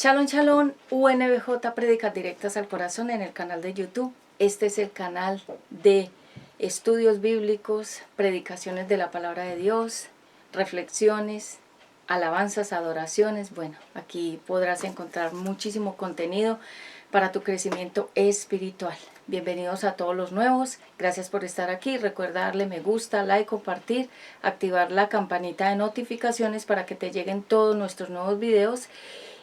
Shalom, shalom, UNBJ Prédicas Directas al Corazón en el canal de YouTube. Este es el canal de estudios bíblicos, predicaciones de la palabra de Dios, reflexiones, alabanzas, adoraciones. Bueno, aquí podrás encontrar muchísimo contenido para tu crecimiento espiritual. Bienvenidos a todos los nuevos, gracias por estar aquí. Recuerda darle me gusta, like, compartir, activar la campanita de notificaciones para que te lleguen todos nuestros nuevos videos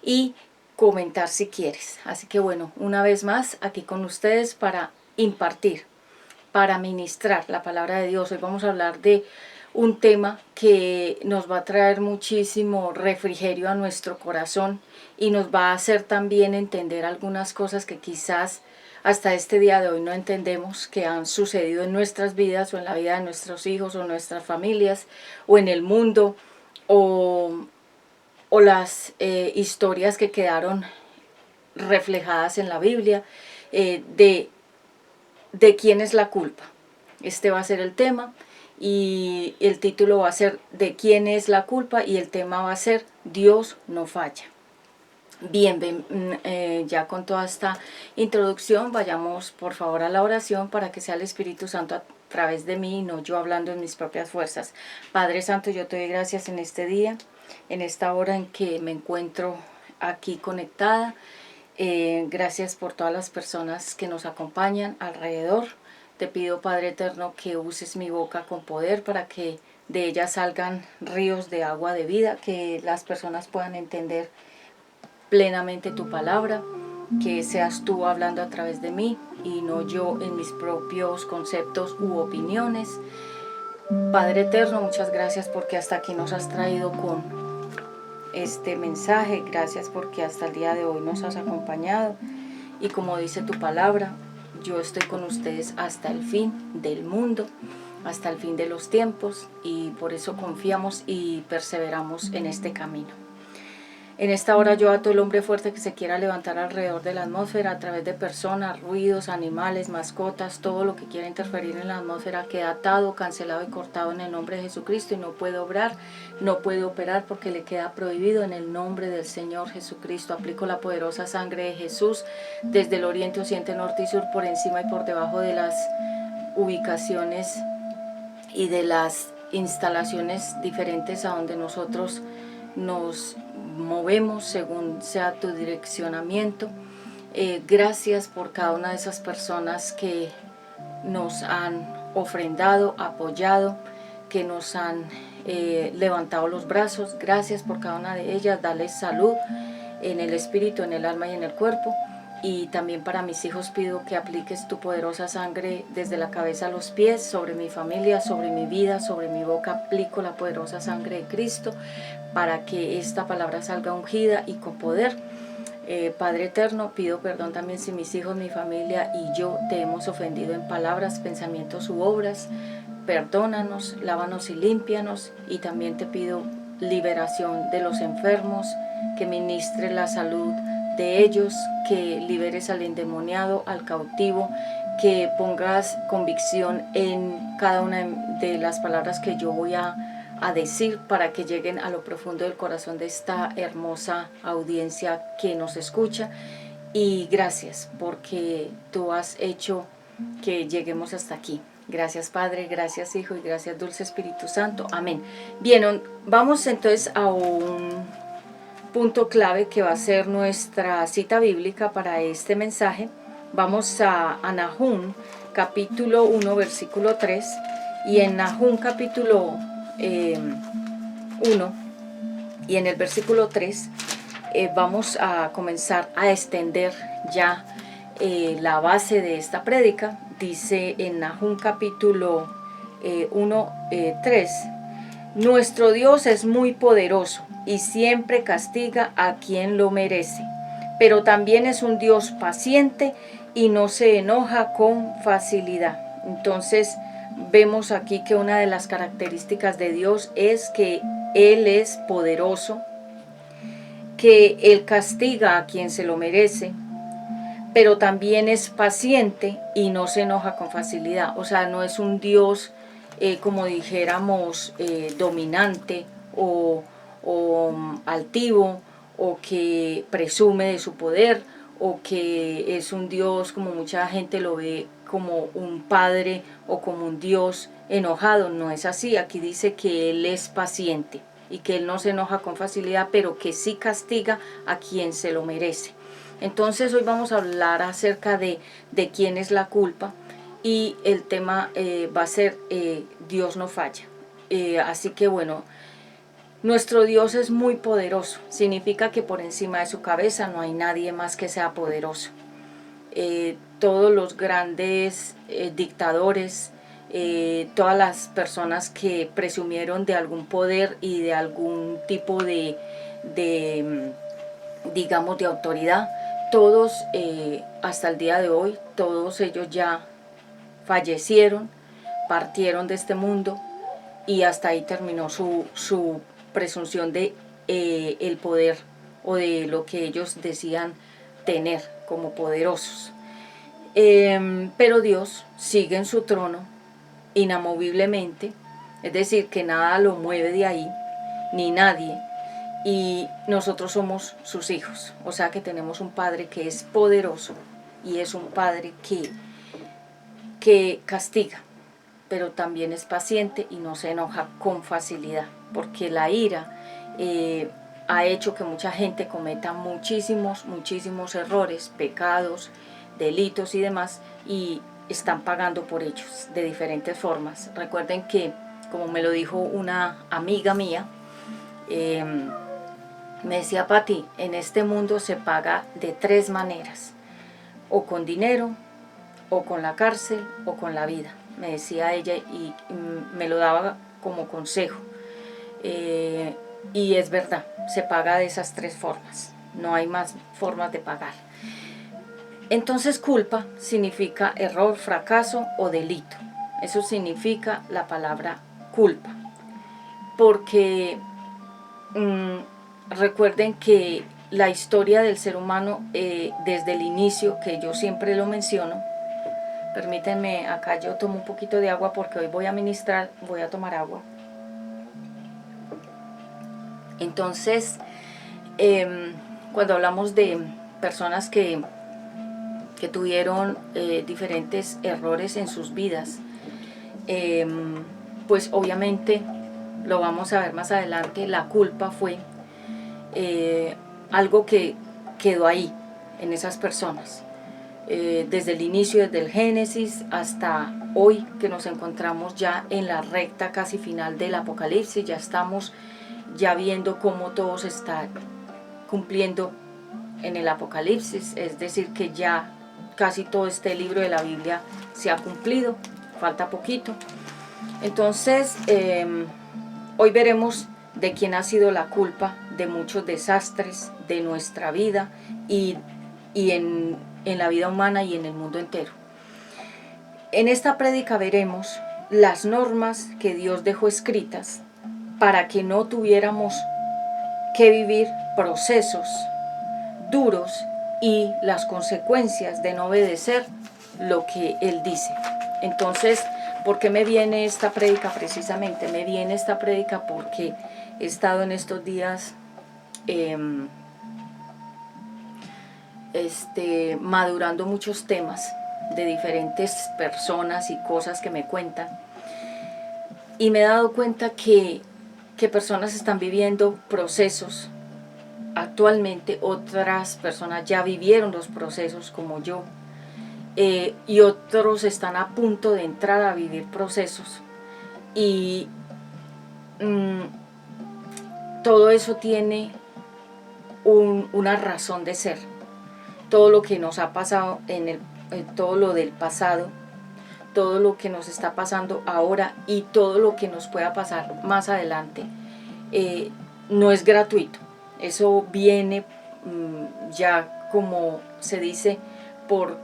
y comentar si quieres. Así que bueno, una vez más aquí con ustedes para impartir, para ministrar la palabra de Dios. Hoy vamos a hablar de un tema que nos va a traer muchísimo refrigerio a nuestro corazón y nos va a hacer también entender algunas cosas que quizás hasta este día de hoy no entendemos, que han sucedido en nuestras vidas o en la vida de nuestros hijos o nuestras familias o en el mundo o las historias que quedaron reflejadas en la Biblia, de quién es la culpa. Este va a ser el tema y el título va a ser ¿de quién es la culpa? Y el tema va a ser Dios no falla. Bien, ya con toda esta introducción vayamos por favor a la oración para que sea el Espíritu Santo a través de mí y no yo hablando en mis propias fuerzas. Padre Santo, yo te doy gracias en este día, en esta hora en que me encuentro aquí conectada. Gracias por todas las personas que nos acompañan alrededor. Te pido, Padre Eterno, que uses mi boca con poder para que de ella salgan ríos de agua de vida, que las personas puedan entender plenamente tu palabra, que seas tú hablando a través de mí y no yo en mis propios conceptos u opiniones. Padre Eterno, muchas gracias porque hasta aquí nos has traído con este mensaje. Gracias porque hasta el día de hoy nos has acompañado y como dice tu palabra, yo estoy con ustedes hasta el fin del mundo, hasta el fin de los tiempos, y por eso confiamos y perseveramos en este camino. En esta hora yo ato el hombre fuerte que se quiera levantar alrededor de la atmósfera a través de personas, ruidos, animales, mascotas, todo lo que quiera interferir en la atmósfera queda atado, cancelado y cortado en el nombre de Jesucristo y no puede obrar, no puede operar porque le queda prohibido en el nombre del Señor Jesucristo. Aplico la poderosa sangre de Jesús desde el oriente, occidente, norte y sur, por encima y por debajo de las ubicaciones y de las instalaciones diferentes a donde nosotros nos movemos según sea tu direccionamiento. Gracias por cada una de esas personas que nos han ofrendado, apoyado, que nos han levantado los brazos. Gracias por cada una de ellas. Dale salud en el espíritu, en el alma y en el cuerpo. Y también para mis hijos pido que apliques tu poderosa sangre desde la cabeza a los pies, sobre mi familia, sobre mi vida, sobre mi boca. Aplico la poderosa sangre de Cristo para que esta palabra salga ungida y con poder. Padre Eterno, pido perdón también si mis hijos, mi familia y yo te hemos ofendido en palabras, pensamientos u obras. Perdónanos, lávanos y límpianos. Y también te pido liberación de los enfermos, que ministre la salud de ellos, que liberes al endemoniado, al cautivo, que pongas convicción en cada una de las palabras que yo voy a decir para que lleguen a lo profundo del corazón de esta hermosa audiencia que nos escucha. Y gracias porque tú has hecho que lleguemos hasta aquí. Gracias Padre, gracias Hijo y gracias Dulce Espíritu Santo. Amén. Bien, vamos entonces a un punto clave que va a ser nuestra cita bíblica para este mensaje. Vamos a Nahum capítulo 1 versículo 3, y en Nahum capítulo 1 y en el versículo 3 vamos a comenzar a extender ya la base de esta prédica. Dice en Nahum capítulo 1, 3: nuestro Dios es muy poderoso y siempre castiga a quien lo merece, pero también es un Dios paciente y no se enoja con facilidad. Entonces vemos aquí que una de las características de Dios es que Él es poderoso, que Él castiga a quien se lo merece, pero también es paciente y no se enoja con facilidad. O sea, no es un Dios como dijéramos dominante o altivo o que presume de su poder, o que es un Dios como mucha gente lo ve, como un padre o como un Dios enojado. No es así. Aquí dice que Él es paciente y que Él no se enoja con facilidad, pero que sí castiga a quien se lo merece. Entonces hoy vamos a hablar acerca de quién es la culpa, y el tema va a ser Dios no falla. Así que bueno, nuestro Dios es muy poderoso. Significa que por encima de su cabeza no hay nadie más que sea poderoso. Todos los grandes dictadores, todas las personas que presumieron de algún poder y de algún tipo digamos, de autoridad, todos hasta el día de hoy, todos ellos ya fallecieron, partieron de este mundo, y hasta ahí terminó su presunción de el poder o de lo que ellos decían tener como poderosos. Pero Dios sigue en su trono inamoviblemente, es decir, que nada lo mueve de ahí, ni nadie, y nosotros somos sus hijos, o sea que tenemos un Padre que es poderoso y es un Padre que castiga, pero también es paciente y no se enoja con facilidad, porque la ira ha hecho que mucha gente cometa muchísimos errores, pecados, delitos y demás, y están pagando por ellos de diferentes formas. Recuerden que, como me lo dijo una amiga mía, me decía: Pati, en este mundo se paga de 3 maneras, o con dinero, o con la cárcel, o con la vida, me decía ella, y me lo daba como consejo. Y es verdad, se paga de esas 3 formas, no hay más formas de pagar. Entonces culpa significa error, fracaso o delito. Eso significa la palabra culpa. Porque recuerden que la historia del ser humano, desde el inicio, que yo siempre lo menciono, permítanme, acá yo tomo un poquito de agua porque hoy voy a ministrar, voy a tomar agua. Entonces, cuando hablamos de personas que tuvieron diferentes errores en sus vidas, pues obviamente lo vamos a ver más adelante, la culpa fue algo que quedó ahí en esas personas. Desde el inicio, desde el Génesis hasta hoy, que nos encontramos ya en la recta casi final del Apocalipsis, ya estamos ya viendo cómo todo se está cumpliendo en el Apocalipsis, es decir, que ya casi todo este libro de la Biblia se ha cumplido, falta poquito. Entonces, hoy veremos de quién ha sido la culpa de muchos desastres de nuestra vida y en la vida humana y en el mundo entero. En esta prédica veremos las normas que Dios dejó escritas para que no tuviéramos que vivir procesos duros y las consecuencias de no obedecer lo que Él dice. Entonces, ¿por qué me viene esta prédica precisamente? Me viene esta prédica porque he estado en estos días madurando muchos temas de diferentes personas y cosas que me cuentan, y me he dado cuenta que personas están viviendo procesos actualmente, otras personas ya vivieron los procesos como yo, y otros están a punto de entrar a vivir procesos, y todo eso tiene una razón de ser. Todo lo que nos ha pasado todo lo del pasado, todo lo que nos está pasando ahora y todo lo que nos pueda pasar más adelante, no es gratuito. Eso viene ya, como se dice, por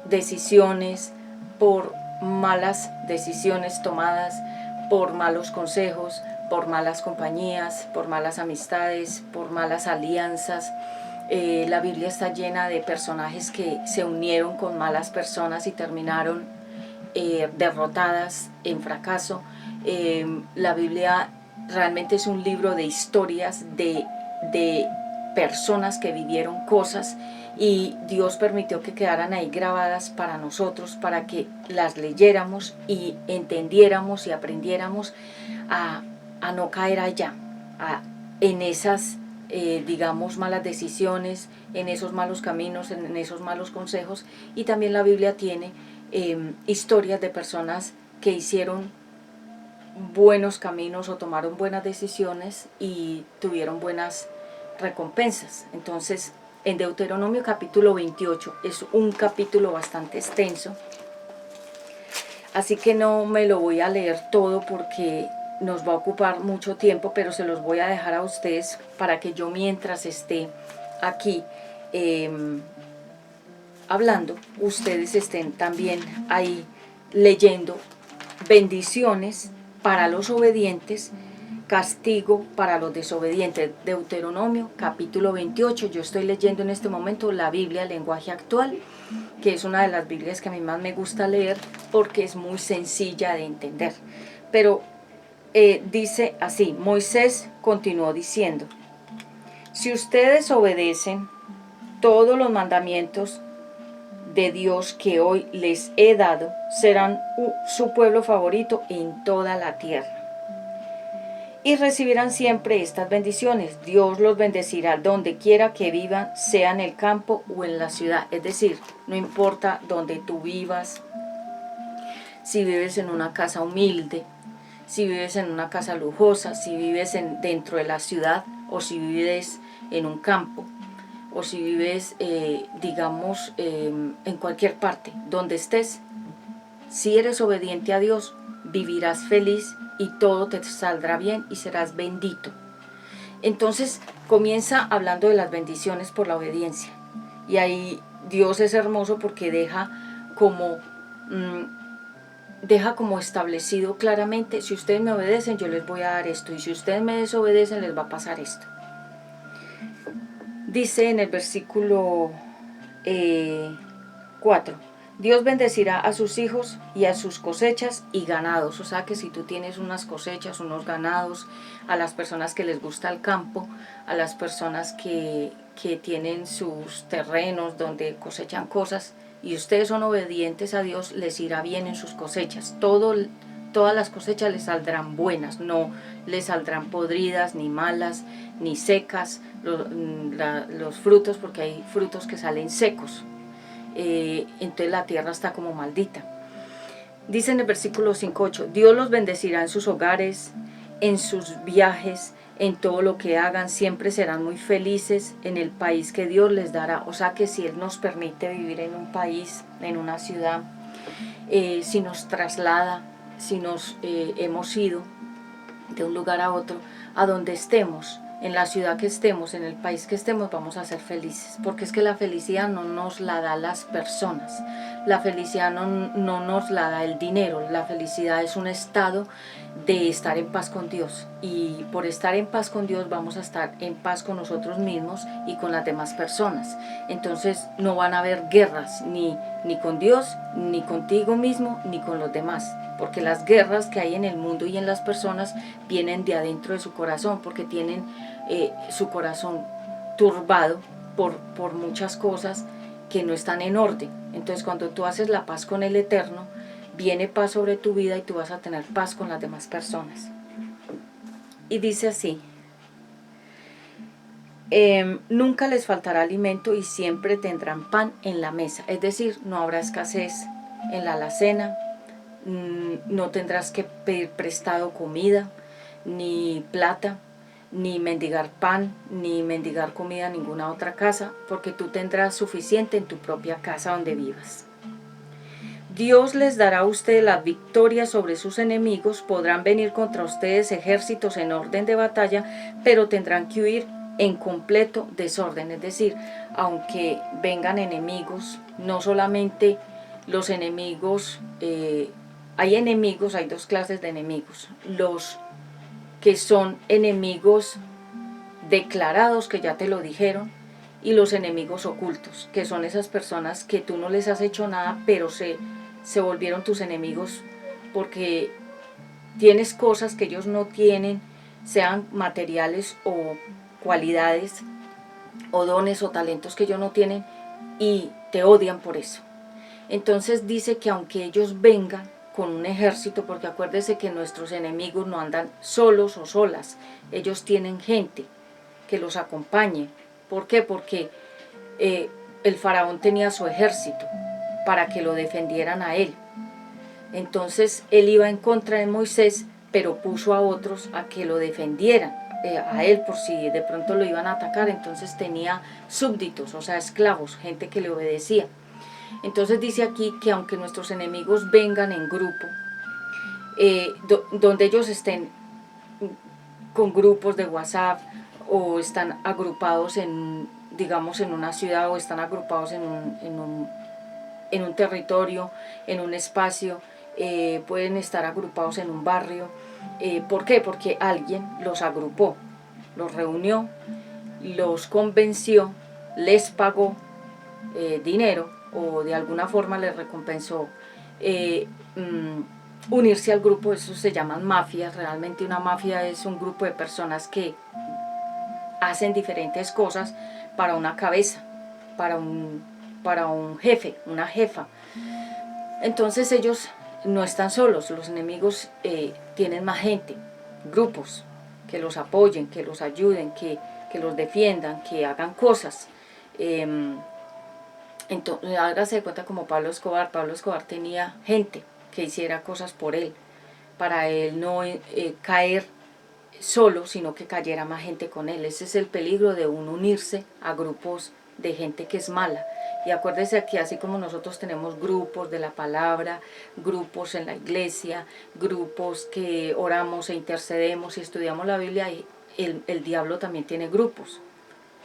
decisiones, por malas decisiones tomadas, por malos consejos, por malas compañías, por malas amistades, por malas alianzas. La Biblia está llena de personajes que se unieron con malas personas y terminaron derrotadas, en fracaso. La Biblia realmente es un libro de historias de personas que vivieron cosas y Dios permitió que quedaran ahí grabadas para nosotros, para que las leyéramos y entendiéramos y aprendiéramos a no caer allá, en esas, digamos, malas decisiones, en esos malos caminos, en esos malos consejos. Y también la Biblia tiene historias de personas que hicieron buenos caminos o tomaron buenas decisiones y tuvieron buenas recompensas. Entonces, en Deuteronomio capítulo 28 es un capítulo bastante extenso, así que no me lo voy a leer todo porque nos va a ocupar mucho tiempo, pero se los voy a dejar a ustedes para que yo, mientras esté aquí hablando, ustedes estén también ahí leyendo. Bendiciones para los obedientes, castigo para los desobedientes. Deuteronomio capítulo 28. Yo estoy leyendo en este momento la Biblia Lenguaje Actual, que es una de las Biblias que a mí más me gusta leer porque es muy sencilla de entender. Pero dice así: Moisés continuó diciendo: si ustedes obedecen todos los mandamientos de Dios que hoy les he dado, serán su pueblo favorito en toda la tierra. Y recibirán siempre estas bendiciones. Dios los bendecirá donde quiera que vivan, sea en el campo o en la ciudad. Es decir, no importa donde tú vivas, si vives en una casa humilde, si vives en una casa lujosa, si vives dentro de la ciudad o si vives en un campo, o si vives, digamos, en cualquier parte, donde estés, si eres obediente a Dios, vivirás feliz y todo te saldrá bien y serás bendito. Entonces comienza hablando de las bendiciones por la obediencia. Y ahí Dios es hermoso porque deja como establecido claramente: si ustedes me obedecen, yo les voy a dar esto, y si ustedes me desobedecen, les va a pasar esto. Dice en el versículo 4, Dios bendecirá a sus hijos y a sus cosechas y ganados. O sea que si tú tienes unas cosechas, unos ganados, a las personas que les gusta el campo, a las personas que tienen sus terrenos donde cosechan cosas, y ustedes son obedientes a Dios, les irá bien en sus cosechas. Todas las cosechas les saldrán buenas, no les saldrán podridas, ni malas, ni secas los frutos, porque hay frutos que salen secos. Entonces la tierra está como maldita. Dice en el versículo 5:8, Dios los bendecirá en sus hogares, en sus viajes, en todo lo que hagan, siempre serán muy felices en el país que Dios les dará. O sea que si Él nos permite vivir en un país, en una ciudad, si nos traslada, si nos hemos ido de un lugar a otro, a donde estemos, en la ciudad que estemos, en el país que estemos, vamos a ser felices, porque es que la felicidad no nos la da las personas, la felicidad no nos la da el dinero, la felicidad es un estado de estar en paz con Dios, y por estar en paz con Dios vamos a estar en paz con nosotros mismos y con las demás personas. Entonces no van a haber guerras ni con Dios, ni contigo mismo, ni con los demás, porque las guerras que hay en el mundo y en las personas vienen de adentro de su corazón, porque tienen su corazón turbado por muchas cosas que no están en orden. Entonces cuando tú haces la paz con el Eterno, viene paz sobre tu vida y tú vas a tener paz con las demás personas. Y dice así: nunca les faltará alimento y siempre tendrán pan en la mesa. Es decir, no habrá escasez en la alacena, no tendrás que pedir prestado comida, ni plata, ni mendigar pan, ni mendigar comida en ninguna otra casa, porque tú tendrás suficiente en tu propia casa donde vivas. Dios les dará a ustedes la victoria sobre sus enemigos, podrán venir contra ustedes ejércitos en orden de batalla, pero tendrán que huir en completo desorden. Es decir, aunque vengan enemigos, no solamente los enemigos, hay dos clases de enemigos: los que son enemigos declarados, que ya te lo dijeron, y los enemigos ocultos, que son esas personas que tú no les has hecho nada, pero se volvieron tus enemigos porque tienes cosas que ellos no tienen, sean materiales o cualidades, o dones o talentos que ellos no tienen y te odian por eso. Entonces dice que aunque ellos vengan con un ejército, porque acuérdese que nuestros enemigos no andan solos o solas, ellos tienen gente que los acompañe. ¿Por qué? Porque el faraón tenía su ejército para que lo defendieran a él. Entonces él iba en contra de Moisés, pero puso a otros a que lo defendieran, a él por si de pronto lo iban a atacar. Entonces tenía súbditos, o sea, esclavos, gente que le obedecía. Entonces dice aquí que aunque nuestros enemigos vengan en grupo, donde ellos estén con grupos de WhatsApp o están agrupados en, digamos, en una ciudad, o están agrupados en un territorio, en un espacio, pueden estar agrupados en un barrio. ¿Por qué? Porque alguien los agrupó, los reunió, los convenció, les pagó dinero o de alguna forma les recompensó unirse al grupo. Eso se llaman mafias. Realmente una mafia es un grupo de personas que hacen diferentes cosas para una cabeza, para un jefe, una jefa. Entonces ellos no están solos, los enemigos tienen más gente, grupos que los apoyen, que los ayuden, que los defiendan, que hagan cosas. Entonces hágase de cuenta como Pablo Escobar. Pablo Escobar tenía gente que hiciera cosas por él, para él no caer solo, sino que cayera más gente con él. Ese es el peligro de uno unirse a grupos de gente que es mala. Y acuérdese que así como nosotros tenemos grupos de la palabra, grupos en la iglesia, grupos que oramos e intercedemos y estudiamos la Biblia, el diablo también tiene grupos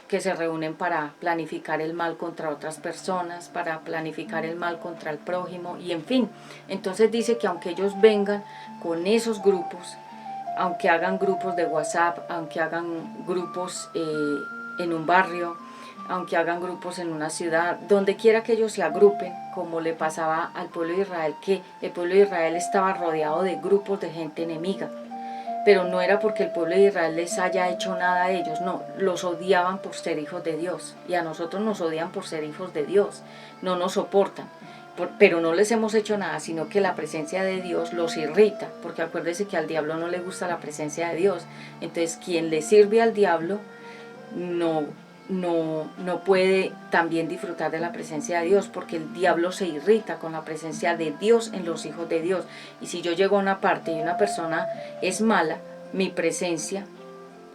que se reúnen para planificar el mal contra otras personas, para planificar el mal contra el prójimo, y en fin. Entonces dice que aunque ellos vengan con esos grupos, aunque hagan grupos de WhatsApp, aunque hagan grupos en un barrio, aunque hagan grupos en una ciudad, donde quiera que ellos se agrupen, como le pasaba al pueblo de Israel, que el pueblo de Israel estaba rodeado de grupos de gente enemiga, pero no era porque el pueblo de Israel les haya hecho nada a ellos, no, los odiaban por ser hijos de Dios, y a nosotros nos odian por ser hijos de Dios, no nos soportan, pero no les hemos hecho nada, sino que la presencia de Dios los irrita, porque acuérdese que al diablo no le gusta la presencia de Dios. Entonces quien le sirve al diablo no puede también disfrutar de la presencia de Dios, porque el diablo se irrita con la presencia de Dios en los hijos de Dios. Y si yo llego a una parte y una persona es mala, mi presencia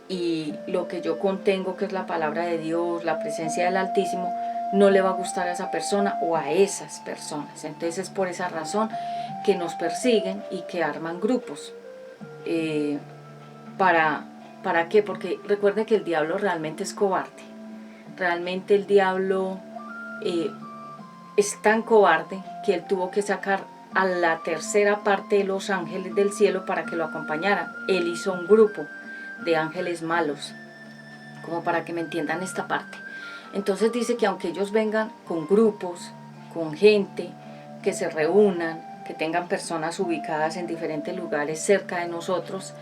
y lo que yo contengo, que es la palabra de Dios, la presencia del Altísimo, no le va a gustar a esa persona o a esas personas. Entonces es por esa razón que nos persiguen y que arman grupos. ¿Para qué? Porque recuerden que el diablo realmente es cobarde. Realmente el diablo es tan cobarde que él tuvo que sacar a la tercera parte de los ángeles del cielo para que lo acompañaran. Él hizo un grupo de ángeles malos, como para que me entiendan esta parte. Entonces dice que aunque ellos vengan con grupos, con gente, que se reúnan, que tengan personas ubicadas en diferentes lugares cerca de nosotros,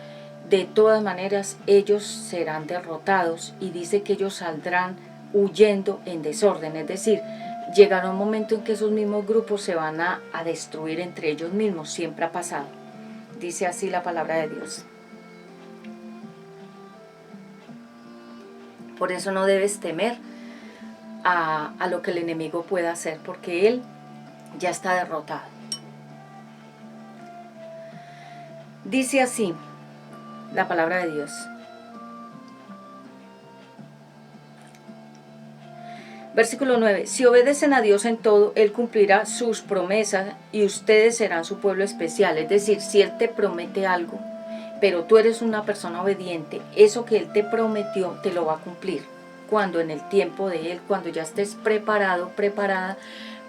de todas maneras ellos serán derrotados, y dice que ellos saldrán huyendo en desorden. Es decir, llegará un momento en que esos mismos grupos se van a destruir entre ellos mismos. Siempre ha pasado. Dice así la palabra de Dios. Por eso no debes temer a lo que el enemigo pueda hacer, porque él ya está derrotado. Dice así la palabra de Dios. Versículo 9. Si obedecen a Dios en todo, Él cumplirá sus promesas y ustedes serán su pueblo especial. Es decir, si Él te promete algo, pero tú eres una persona obediente, eso que Él te prometió te lo va a cumplir. Cuando en el tiempo de Él, cuando ya estés preparado, preparada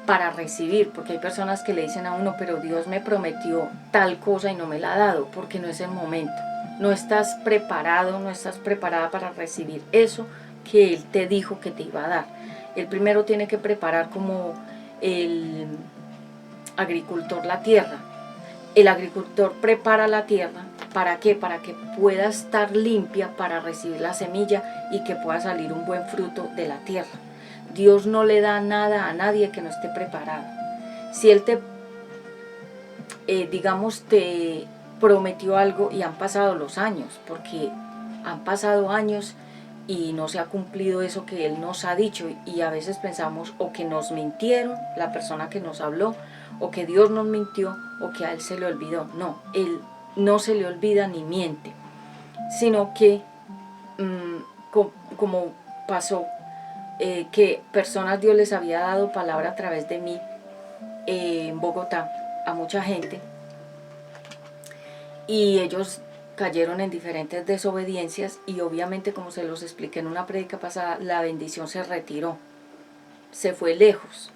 para recibir. Porque hay personas que le dicen a uno, pero Dios me prometió tal cosa y no me la ha dado, porque no es el momento. No estás preparado, no estás preparada para recibir eso que Él te dijo que te iba a dar. El primero tiene que preparar, como el agricultor, la tierra. El agricultor prepara la tierra ¿Para qué? Para que pueda estar limpia para recibir la semilla y que pueda salir un buen fruto de la tierra. Dios no le da nada a nadie que no esté preparado. Si Él te, digamos, te prometió algo y han pasado los años, porque han pasado años y no se ha cumplido eso que Él nos ha dicho, y a veces pensamos o que nos mintieron la persona que nos habló, o que Dios nos mintió, o que a Él se le olvidó. No, Él no se le olvida ni miente, sino que como pasó, que personas Dios les había dado palabra a través de mí en Bogotá a mucha gente, y ellos cayeron en diferentes desobediencias, y obviamente, como se los expliqué en una prédica pasada, la bendición se retiró, se fue lejos,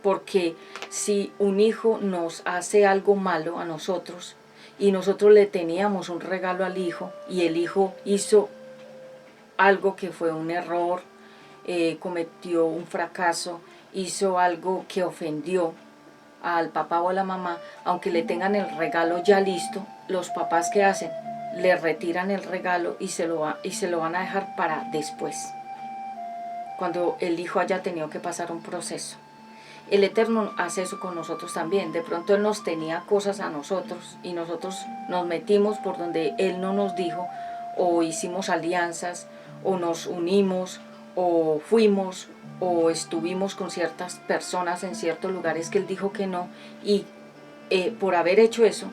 porque si un hijo nos hace algo malo a nosotros y nosotros le teníamos un regalo al hijo y el hijo hizo algo que fue un error, cometió un fracaso, hizo algo que ofendió al papá o a la mamá, aunque le tengan el regalo ya listo, los papás, ¿qué hacen? Le retiran el regalo y se lo van a dejar para después, cuando el hijo haya tenido que pasar un proceso. El Eterno hace eso con nosotros también. De pronto Él nos tenía cosas a nosotros y nosotros nos metimos por donde Él no nos dijo, o hicimos alianzas, o nos unimos, o fuimos, o estuvimos con ciertas personas en ciertos lugares que Él dijo que no, y por haber hecho eso,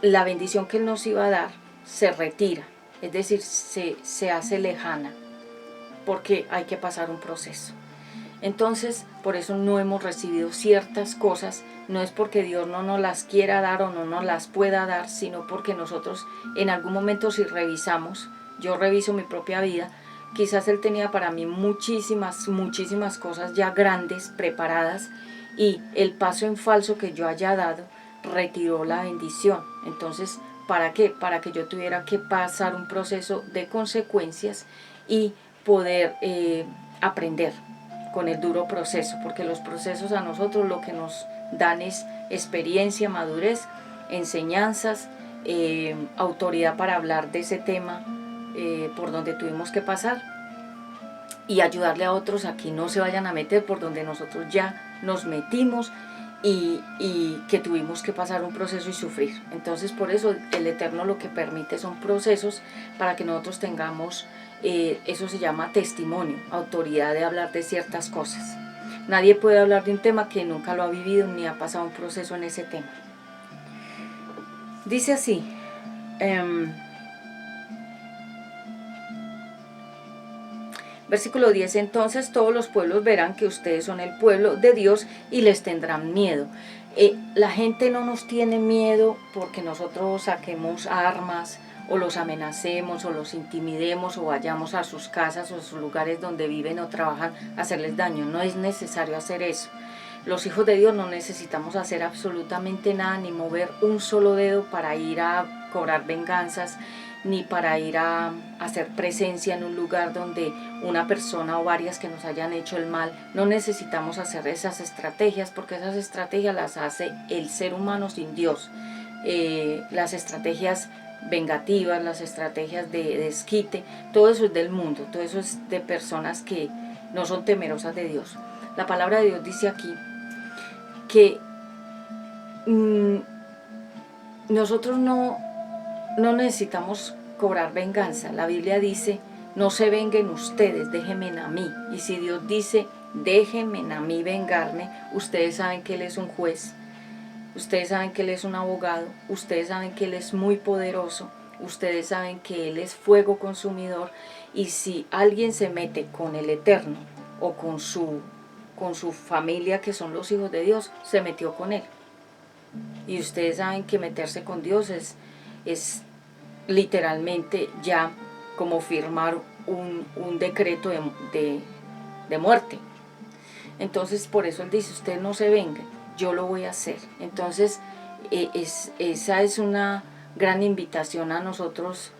la bendición que Él nos iba a dar se retira, es decir, se hace lejana, porque hay que pasar un proceso. Entonces, por eso no hemos recibido ciertas cosas, no es porque Dios no nos las quiera dar o no nos las pueda dar, sino porque nosotros en algún momento, si revisamos, yo reviso mi propia vida, quizás Él tenía para mí muchísimas cosas ya grandes, preparadas, y el paso en falso que yo haya dado retiró la bendición. Entonces, ¿para qué? Para que yo tuviera que pasar un proceso de consecuencias y poder aprender con el duro proceso, porque los procesos a nosotros lo que nos dan es experiencia, madurez, enseñanzas, autoridad para hablar de ese tema por donde tuvimos que pasar, y ayudarle a otros a que no se vayan a meter por donde nosotros ya nos metimos y que tuvimos que pasar un proceso y sufrir. Entonces, por eso el Eterno lo que permite son procesos para que nosotros tengamos, eso se llama testimonio, autoridad de hablar de ciertas cosas. Nadie puede hablar de un tema que nunca lo ha vivido ni ha pasado un proceso en ese tema. Dice así, versículo 10, entonces todos los pueblos verán que ustedes son el pueblo de Dios y les tendrán miedo. La gente no nos tiene miedo porque nosotros saquemos armas o los amenacemos o los intimidemos o vayamos a sus casas o a sus lugares donde viven o trabajan a hacerles daño. No es necesario hacer eso. Los hijos de Dios no necesitamos hacer absolutamente nada, ni mover un solo dedo para ir a cobrar venganzas, ni para ir a hacer presencia en un lugar donde una persona o varias que nos hayan hecho el mal. No necesitamos hacer esas estrategias, porque esas estrategias las hace el ser humano sin Dios. Las estrategias vengativas, las estrategias de desquite, todo eso es del mundo, todo eso es de personas que no son temerosas de Dios. La palabra de Dios dice aquí que nosotros no necesitamos cobrar venganza. La Biblia dice, no se venguen ustedes, déjenme a mí. Y si Dios dice, déjenme a mí vengarme, ustedes saben que Él es un juez, ustedes saben que Él es un abogado, ustedes saben que Él es muy poderoso, ustedes saben que Él es fuego consumidor, y si alguien se mete con el Eterno o con su familia, que son los hijos de Dios, se metió con Él. Y ustedes saben que meterse con Dios es literalmente ya como firmar un decreto de muerte. Entonces, por eso Él dice, ustedes no se vengan, yo lo voy a hacer. Entonces, esa es una gran invitación a nosotros,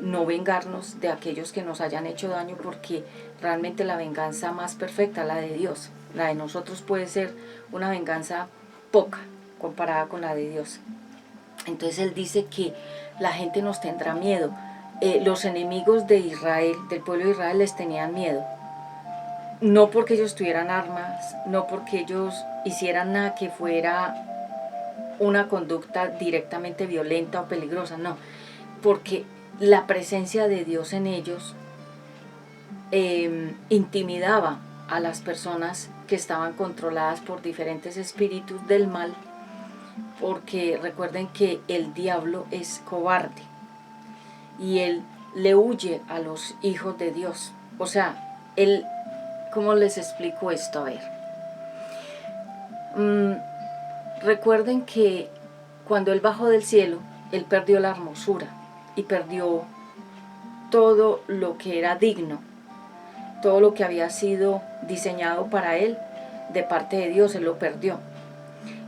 no vengarnos de aquellos que nos hayan hecho daño, porque realmente la venganza más perfecta es la de Dios. La de nosotros puede ser una venganza poca comparada con la de Dios. Entonces él dice que la gente nos tendrá miedo. Los enemigos de Israel, del pueblo de Israel, les tenían miedo. No porque ellos tuvieran armas, no porque ellos hicieran nada que fuera una conducta directamente violenta o peligrosa, no, porque la presencia de Dios en ellos intimidaba a las personas que estaban controladas por diferentes espíritus del mal, porque recuerden que el diablo es cobarde y él le huye a los hijos de Dios. O sea, él, ¿cómo les explico esto? A ver, recuerden que cuando él bajó del cielo, él perdió la hermosura y perdió todo lo que era digno, todo lo que había sido diseñado para él de parte de Dios, él lo perdió.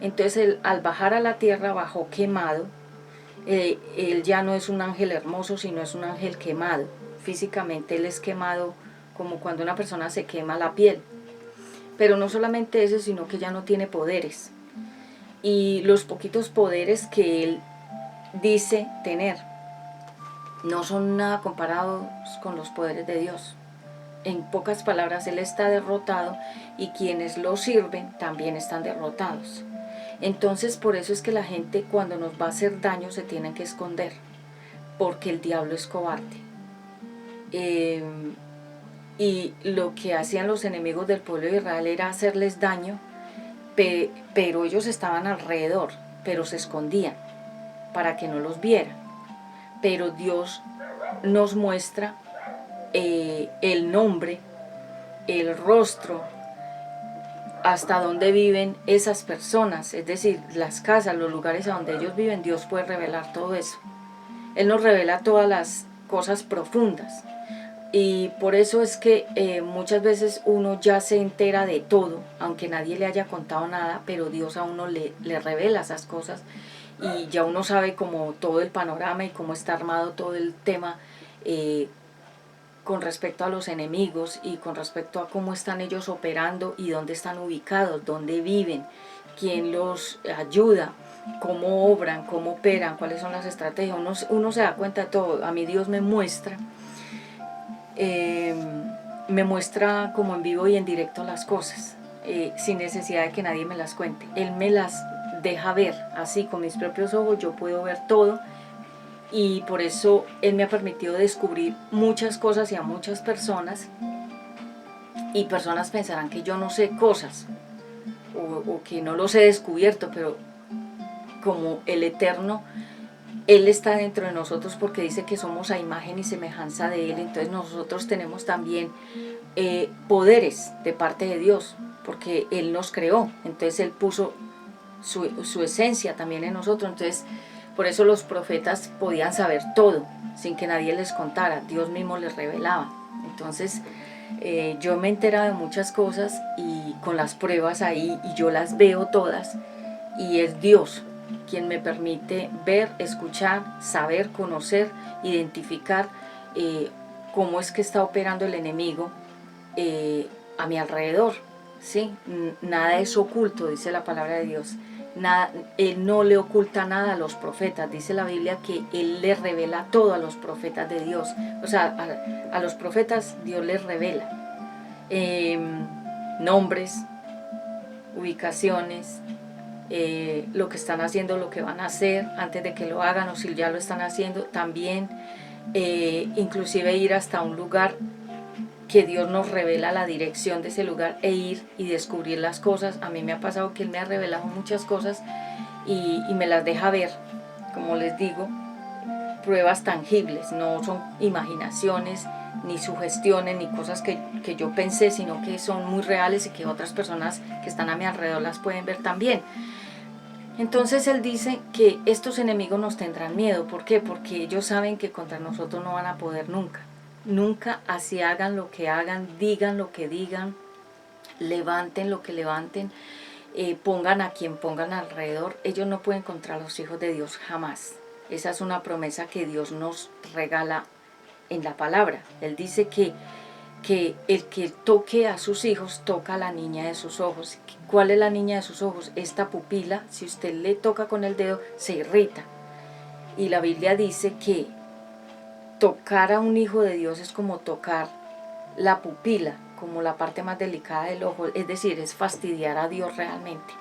Entonces él, al bajar a la tierra, bajó quemado. Él ya no es un ángel hermoso, sino es un ángel quemado. Físicamente él es quemado como cuando una persona se quema la piel. Pero no solamente eso, sino que ya no tiene poderes. Y los poquitos poderes que él dice tener no son nada comparados con los poderes de Dios. En pocas palabras, él está derrotado y quienes lo sirven también están derrotados. Entonces, por eso es que la gente, cuando nos va a hacer daño, se tiene que esconder, porque el diablo es cobarde. Y lo que hacían los enemigos del pueblo de Israel era hacerles daño, pero ellos estaban alrededor, pero se escondían para que no los vieran. Pero Dios nos muestra el nombre, el rostro, hasta dónde viven esas personas, es decir, las casas, los lugares a donde ellos viven. Dios puede revelar todo eso. Él nos revela todas las cosas profundas. Y por eso es que muchas veces uno ya se entera de todo, aunque nadie le haya contado nada, pero Dios a uno le revela esas cosas y ya uno sabe como todo el panorama y cómo está armado todo el tema con respecto a los enemigos y con respecto a cómo están ellos operando y dónde están ubicados, dónde viven, quién los ayuda, cómo obran, cómo operan, cuáles son las estrategias. Uno se da cuenta de todo. A mí Dios me muestra como en vivo y en directo las cosas, sin necesidad de que nadie me las cuente. Él me las deja ver, así con mis propios ojos yo puedo ver todo. Y por eso Él me ha permitido descubrir muchas cosas y a muchas personas. Y personas pensarán que yo no sé cosas o que no los he descubierto, pero como el Eterno, Él está dentro de nosotros porque dice que somos a imagen y semejanza de Él. Entonces nosotros tenemos también poderes de parte de Dios, porque Él nos creó. Entonces Él puso su esencia también en nosotros. Entonces por eso los profetas podían saber todo, sin que nadie les contara. Dios mismo les revelaba. Entonces, yo me he enterado de muchas cosas y con las pruebas ahí, y yo las veo todas. Y es Dios quien me permite ver, escuchar, saber, conocer, identificar cómo es que está operando el enemigo a mi alrededor. ¿Sí? Nada es oculto, dice la palabra de Dios. Nada, Él no le oculta nada a los profetas. Dice la Biblia que Él le revela todo a los profetas de Dios. O sea, a los profetas Dios les revela nombres, ubicaciones, lo que están haciendo, lo que van a hacer antes de que lo hagan, o si ya lo están haciendo también. Inclusive ir hasta un lugar que Dios nos revela la dirección de ese lugar e ir y descubrir las cosas. A mí me ha pasado que Él me ha revelado muchas cosas y me las deja ver, como les digo, pruebas tangibles, no son imaginaciones, ni sugestiones, ni cosas que yo pensé, sino que son muy reales y que otras personas que están a mi alrededor las pueden ver también. Entonces Él dice que estos enemigos nos tendrán miedo. ¿Por qué? Porque ellos saben que contra nosotros no van a poder nunca. Nunca, así hagan lo que hagan, digan lo que digan, levanten lo que levanten, pongan a quien pongan alrededor, ellos no pueden contra los hijos de Dios jamás. Esa es una promesa que Dios nos regala en la palabra. Él dice que el que toque a sus hijos toca a la niña de sus ojos. ¿Cuál es la niña de sus ojos? Esta pupila, si usted le toca con el dedo, se irrita. Y la Biblia dice que tocar a un hijo de Dios es como tocar la pupila, como la parte más delicada del ojo, es decir, es fastidiar a Dios realmente.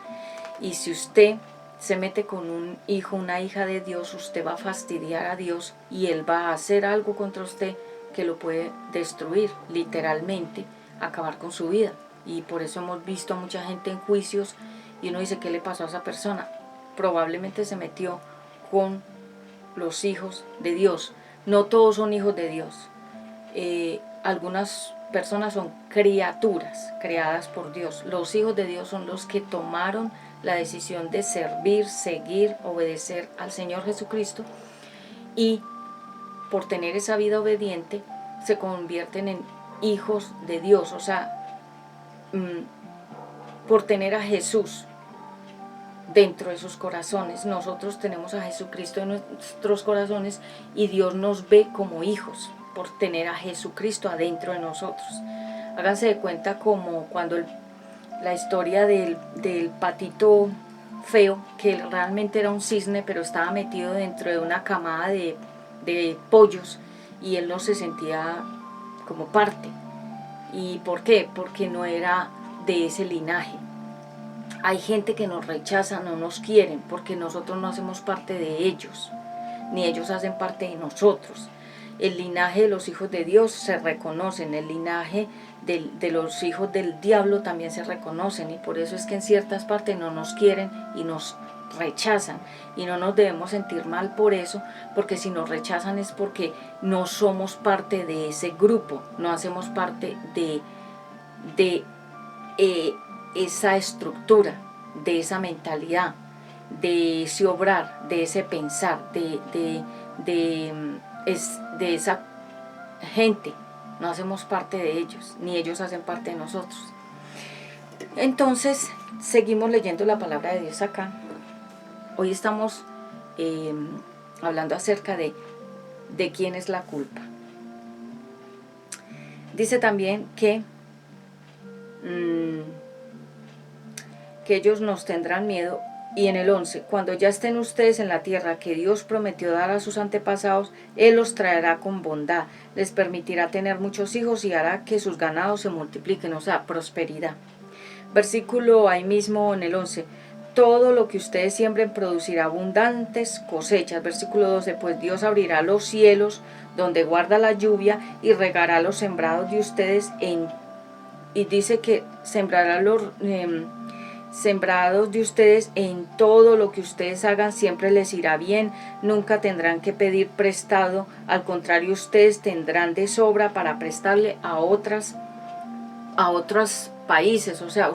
Y si usted se mete con un hijo, una hija de Dios, usted va a fastidiar a Dios y Él va a hacer algo contra usted que lo puede destruir, literalmente, acabar con su vida. Y por eso hemos visto a mucha gente en juicios y uno dice, ¿qué le pasó a esa persona? Probablemente se metió con los hijos de Dios. No todos son hijos de Dios. Algunas personas son criaturas creadas por Dios. Los hijos de Dios son los que tomaron la decisión de servir, seguir, obedecer al Señor Jesucristo, y por tener esa vida obediente se convierten en hijos de Dios. O sea, por tener a Jesús dentro de sus corazones. Nosotros tenemos a Jesucristo en nuestros corazones y Dios nos ve como hijos por tener a Jesucristo adentro de nosotros. Háganse de cuenta como cuando la historia del patito feo, que realmente era un cisne, pero estaba metido dentro de una camada de pollos y él no se sentía como parte. ¿Y por qué? Porque no era de ese linaje. Hay gente que nos rechaza, no nos quieren, porque nosotros no hacemos parte de ellos, ni ellos hacen parte de nosotros. El linaje de los hijos de Dios se reconocen, el linaje de los hijos del diablo también se reconocen, y por eso es que en ciertas partes no nos quieren y nos rechazan, y no nos debemos sentir mal por eso, porque si nos rechazan es porque no somos parte de ese grupo, no hacemos parte de esa estructura, de esa mentalidad, de ese obrar, de ese pensar, de esa gente. No hacemos parte de ellos, ni ellos hacen parte de nosotros. Entonces, seguimos leyendo la palabra de Dios acá. Hoy estamos hablando acerca de quién es la culpa. Dice también que ellos nos tendrán miedo. Y en el 11, cuando ya estén ustedes en la tierra que Dios prometió dar a sus antepasados, Él los traerá con bondad, les permitirá tener muchos hijos y hará que sus ganados se multipliquen, o sea, prosperidad. Versículo ahí mismo en el 11, todo lo que ustedes siembren producirá abundantes cosechas. Versículo 12, pues Dios abrirá los cielos donde guarda la lluvia y regará los sembrados de ustedes y dice que sembrará los sembrados de ustedes en todo lo que ustedes hagan, siempre les irá bien, nunca tendrán que pedir prestado, al contrario ustedes tendrán de sobra para prestarle a otros países. O sea,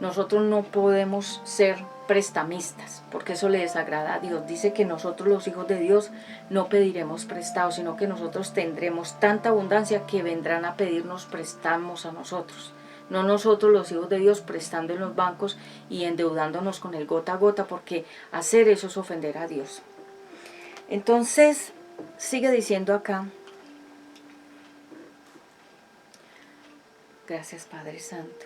nosotros no podemos ser prestamistas, porque eso le desagrada a Dios. Dice que nosotros los hijos de Dios no pediremos prestado, sino que nosotros tendremos tanta abundancia que vendrán a pedirnos préstamos a nosotros. No nosotros los hijos de Dios prestando en los bancos y endeudándonos con el gota a gota, porque hacer eso es ofender a Dios. Entonces, sigue diciendo acá. Gracias, Padre Santo.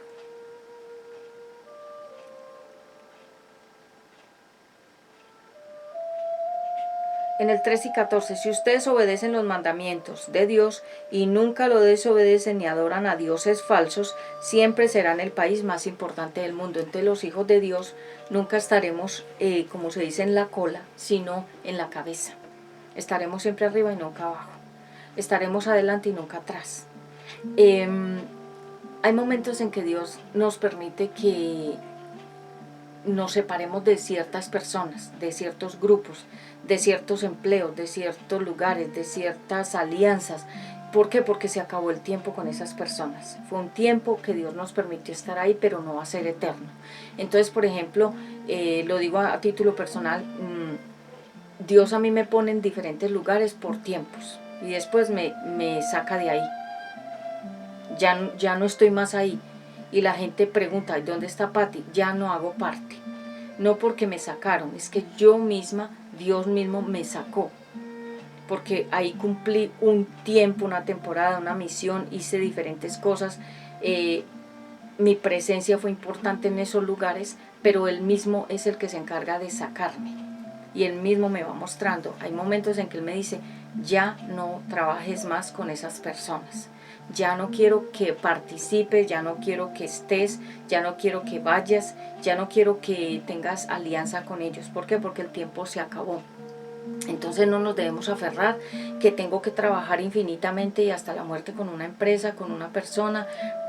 En el 13 y 14, si ustedes obedecen los mandamientos de Dios y nunca lo desobedecen ni adoran a dioses falsos, siempre serán el país más importante del mundo. Entonces los hijos de Dios nunca estaremos, como se dice, en la cola, sino en la cabeza. Estaremos siempre arriba y nunca abajo. Estaremos adelante y nunca atrás. Hay momentos en que Dios nos permite que nos separemos de ciertas personas, de ciertos grupos, de ciertos empleos, de ciertos lugares, de ciertas alianzas. ¿Por qué? Porque se acabó el tiempo con esas personas. Fue un tiempo que Dios nos permitió estar ahí, pero no va a ser eterno. Entonces, por ejemplo, lo digo a título personal, Dios a mí me pone en diferentes lugares por tiempos y después me saca de ahí. Ya no estoy más ahí. Y la gente pregunta, ¿dónde está Patti? Ya no hago parte. No porque me sacaron, es que yo misma, Dios mismo me sacó. Porque ahí cumplí un tiempo, una temporada, una misión, hice diferentes cosas. Mi presencia fue importante en esos lugares, pero Él mismo es el que se encarga de sacarme. y Él mismo me va mostrando. Hay momentos en que Él me dice, ya no trabajes más con esas personas. Ya no quiero que participes, ya no quiero que estés, ya no quiero que vayas, ya no quiero que tengas alianza con ellos. ¿Por qué? Porque el tiempo se acabó. Entonces no nos debemos aferrar que tengo que trabajar infinitamente y hasta la muerte con una empresa, con una persona,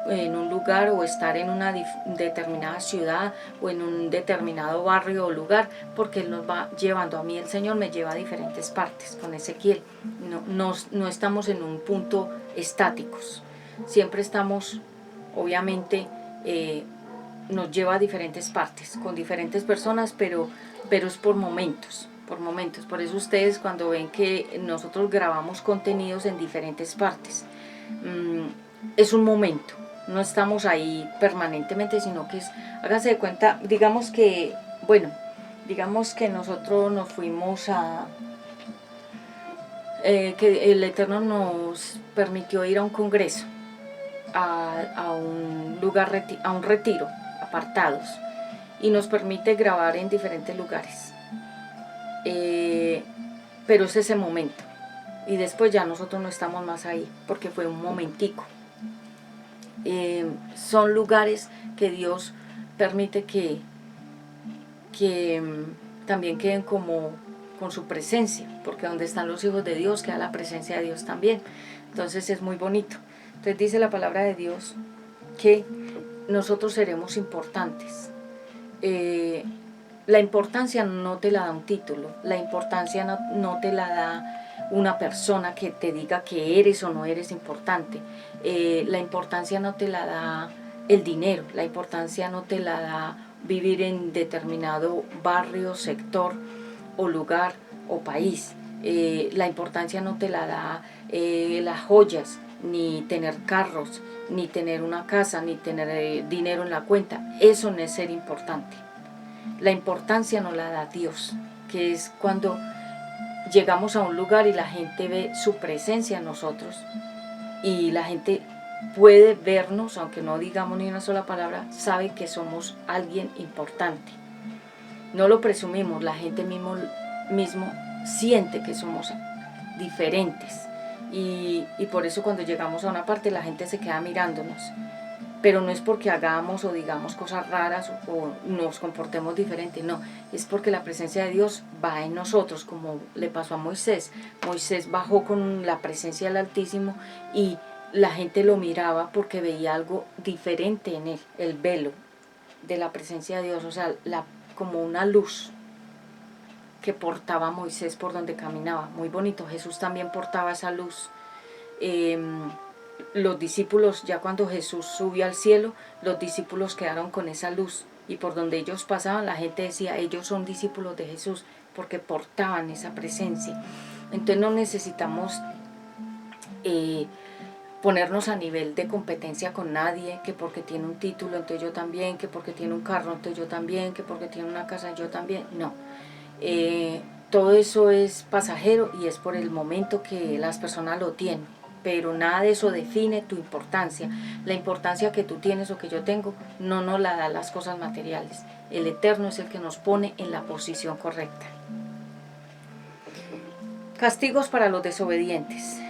en un lugar, o estar en una determinada ciudad o en un determinado barrio o lugar, porque Él nos va llevando. A mí el Señor me lleva a diferentes partes con Ezequiel. No estamos en un punto estáticos, siempre estamos, obviamente, nos lleva a diferentes partes, con diferentes personas, pero es por momentos. Por eso ustedes, cuando ven que nosotros grabamos contenidos en diferentes partes, es un momento, no estamos ahí permanentemente, sino que es, hágase de cuenta, digamos que nosotros nos fuimos que el Eterno nos permitió ir a un congreso, a un lugar, a un retiro, apartados, y nos permite grabar en diferentes lugares. Pero es ese momento, y después ya nosotros no estamos más ahí, porque fue un momentico. Son lugares que Dios permite que también queden como con su presencia, porque donde están los hijos de Dios queda la presencia de Dios también. Entonces es muy bonito. Entonces dice la palabra de Dios que nosotros seremos importantes. La importancia no te la da un título, la importancia no te la da una persona que te diga que eres o no eres importante, la importancia no te la da el dinero, la importancia no te la da vivir en determinado barrio, sector o lugar o país, la importancia no te la da las joyas, ni tener carros, ni tener una casa, ni tener dinero en la cuenta. Eso no es ser importante. La importancia nos la da Dios, que es cuando llegamos a un lugar y la gente ve su presencia en nosotros, y la gente puede vernos, aunque no digamos ni una sola palabra, sabe que somos alguien importante. No lo presumimos, la gente mismo siente que somos diferentes, y por eso cuando llegamos a una parte la gente se queda mirándonos. Pero no es porque hagamos o digamos cosas raras o nos comportemos diferente, no, es porque la presencia de Dios va en nosotros, como le pasó a Moisés. Moisés bajó con la presencia del Altísimo y la gente lo miraba porque veía algo diferente en él, el velo de la presencia de Dios, o sea, como una luz que portaba Moisés por donde caminaba, muy bonito. Jesús también portaba esa luz. Los discípulos, ya cuando Jesús subió al cielo, los discípulos quedaron con esa luz, y por donde ellos pasaban la gente decía, ellos son discípulos de Jesús, porque portaban esa presencia. Entonces no necesitamos ponernos a nivel de competencia con nadie, que porque tiene un título entonces yo también, que porque tiene un carro entonces yo también, que porque tiene una casa yo también. No, todo eso es pasajero y es por el momento que las personas lo tienen, pero nada de eso define tu importancia. La importancia que tú tienes o que yo tengo no nos la da las cosas materiales. El Eterno es el que nos pone en la posición correcta. Castigos para los desobedientes.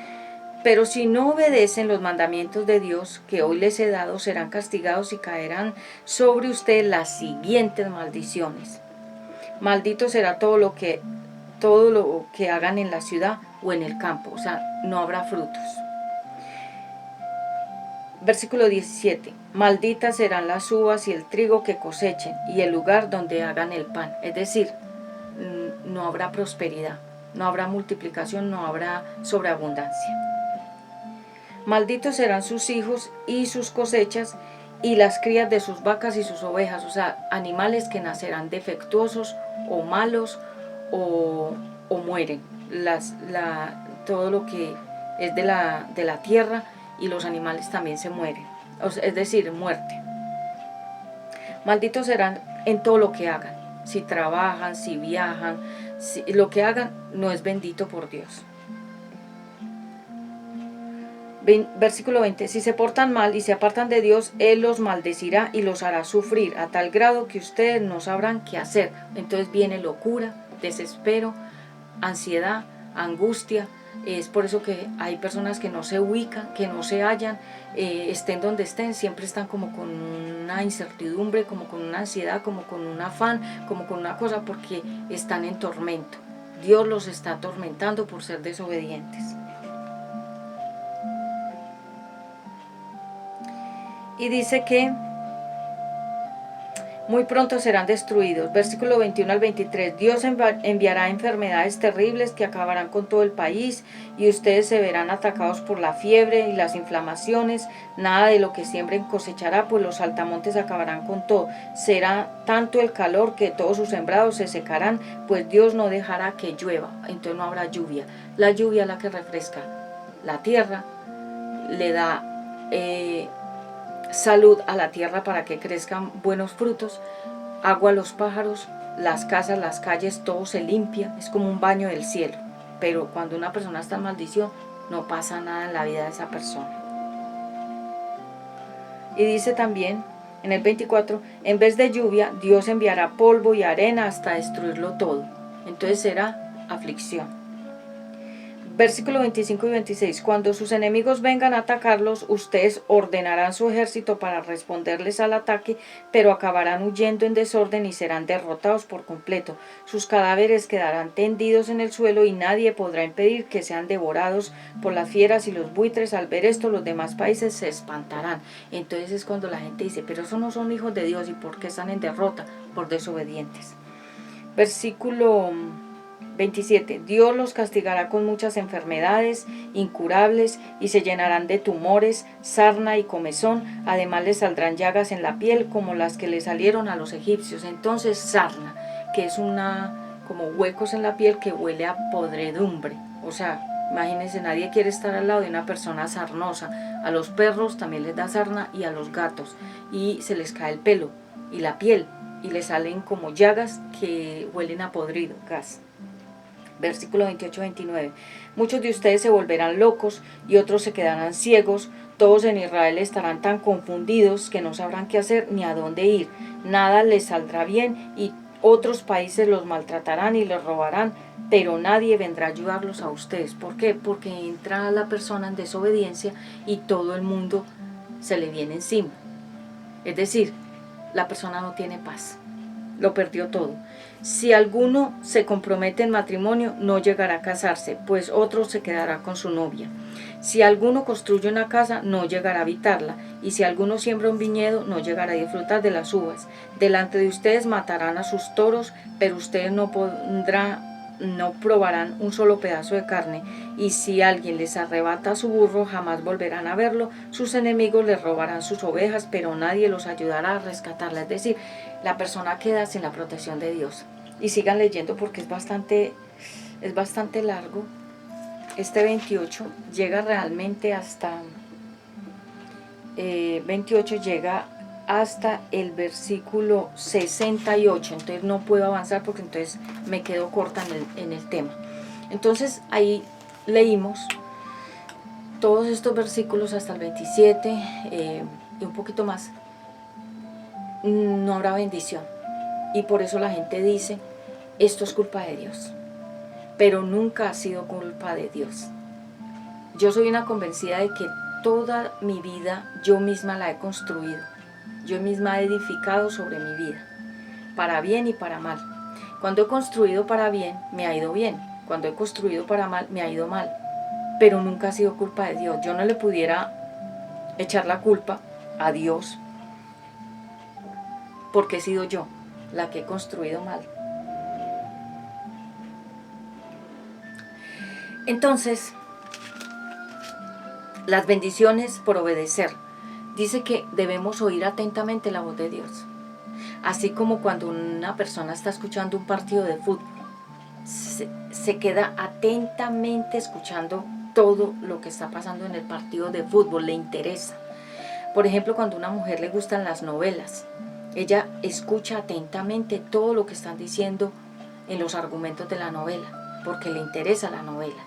Pero si no obedecen los mandamientos de Dios que hoy les he dado, serán castigados y caerán sobre usted las siguientes maldiciones. Maldito será todo lo que hagan en la ciudad o en el campo, o sea, no habrá frutos. Versículo 17. Malditas serán las uvas y el trigo que cosechen y el lugar donde hagan el pan. Es decir, no habrá prosperidad, no habrá multiplicación, no habrá sobreabundancia. Malditos serán sus hijos y sus cosechas y las crías de sus vacas y sus ovejas, o sea, animales que nacerán defectuosos o malos o mueren. Todo lo que es de la tierra y los animales también se mueren, es decir, muerte. Malditos serán en todo lo que hagan, si trabajan, si viajan, lo que hagan no es bendito por Dios. Versículo 20, si se portan mal y se apartan de Dios, Él los maldecirá y los hará sufrir a tal grado que ustedes no sabrán qué hacer. Entonces viene locura, desespero, ansiedad, angustia. Es por eso que hay personas que no se ubican, que no se hallan, estén donde estén, siempre están como con una incertidumbre, como con una ansiedad, como con un afán, como con una cosa, porque están en tormento. Dios los está atormentando por ser desobedientes. Y dice que muy pronto serán destruidos. Versículo 21 al 23. Dios enviará enfermedades terribles que acabarán con todo el país y ustedes se verán atacados por la fiebre y las inflamaciones. Nada de lo que siembren cosechará, pues los saltamontes acabarán con todo. Será tanto el calor que todos sus sembrados se secarán, pues Dios no dejará que llueva. Entonces no habrá lluvia. La lluvia es la que refresca la tierra, le da salud a la tierra para que crezcan buenos frutos, agua a los pájaros, las casas, las calles, todo se limpia, es como un baño del cielo. Pero cuando una persona está en maldición, no pasa nada en la vida de esa persona. Y dice también en el 24, en vez de lluvia, Dios enviará polvo y arena hasta destruirlo todo. Entonces será aflicción. Versículo 25 y 26. Cuando sus enemigos vengan a atacarlos, ustedes ordenarán su ejército para responderles al ataque, pero acabarán huyendo en desorden y serán derrotados por completo. Sus cadáveres quedarán tendidos en el suelo y nadie podrá impedir que sean devorados por las fieras y los buitres. Al ver esto, los demás países se espantarán. Entonces es cuando la gente dice, pero esos no son hijos de Dios, ¿y por qué están en derrota? Por desobedientes. Versículo 27. Dios los castigará con muchas enfermedades incurables y se llenarán de tumores, sarna y comezón. Además les saldrán llagas en la piel como las que le salieron a los egipcios. Entonces sarna, que es como huecos en la piel que huele a podredumbre. O sea, imagínense, nadie quiere estar al lado de una persona sarnosa. A los perros también les da sarna y a los gatos. Y se les cae el pelo y la piel y les salen como llagas que huelen a podrido, gas. Versículo 28-29. Muchos de ustedes se volverán locos y otros se quedarán ciegos. Todos en Israel estarán tan confundidos que no sabrán qué hacer ni a dónde ir. Nada les saldrá bien y otros países los maltratarán y los robarán, pero nadie vendrá a ayudarlos a ustedes. ¿Por qué? Porque entra la persona en desobediencia y todo el mundo se le viene encima. Es decir, la persona no tiene paz. Lo perdió todo. Si alguno se compromete en matrimonio, no llegará a casarse, pues otro se quedará con su novia. Si alguno construye una casa, no llegará a habitarla, y si alguno siembra un viñedo, no llegará a disfrutar de las uvas. Delante de ustedes matarán a sus toros, pero ustedes no probarán un solo pedazo de carne, y si alguien les arrebata su burro, jamás volverán a verlo. Sus enemigos les robarán sus ovejas, pero nadie los ayudará a rescatarla. Es decir, la persona queda sin la protección de Dios. Y sigan leyendo porque es bastante largo. Este 28 llega realmente hasta 28 llega hasta el versículo 68, entonces no puedo avanzar porque entonces me quedo corta en el tema. Entonces ahí leímos todos estos versículos hasta el 27 y un poquito más. No habrá bendición y por eso la gente dice, esto es culpa de Dios, pero nunca ha sido culpa de Dios. Yo soy una convencida de que toda mi vida yo misma la he construido. Yo misma he edificado sobre mi vida, para bien y para mal. Cuando he construido para bien, me ha ido bien. Cuando he construido para mal, me ha ido mal. Pero nunca ha sido culpa de Dios. Yo no le pudiera echar la culpa a Dios porque he sido yo la que he construido mal. Entonces, las bendiciones por obedecer. Dice que debemos oír atentamente la voz de Dios. Así como cuando una persona está escuchando un partido de fútbol, se queda atentamente escuchando todo lo que está pasando en el partido de fútbol, le interesa. Por ejemplo, cuando a una mujer le gustan las novelas, ella escucha atentamente todo lo que están diciendo en los argumentos de la novela, porque le interesa la novela.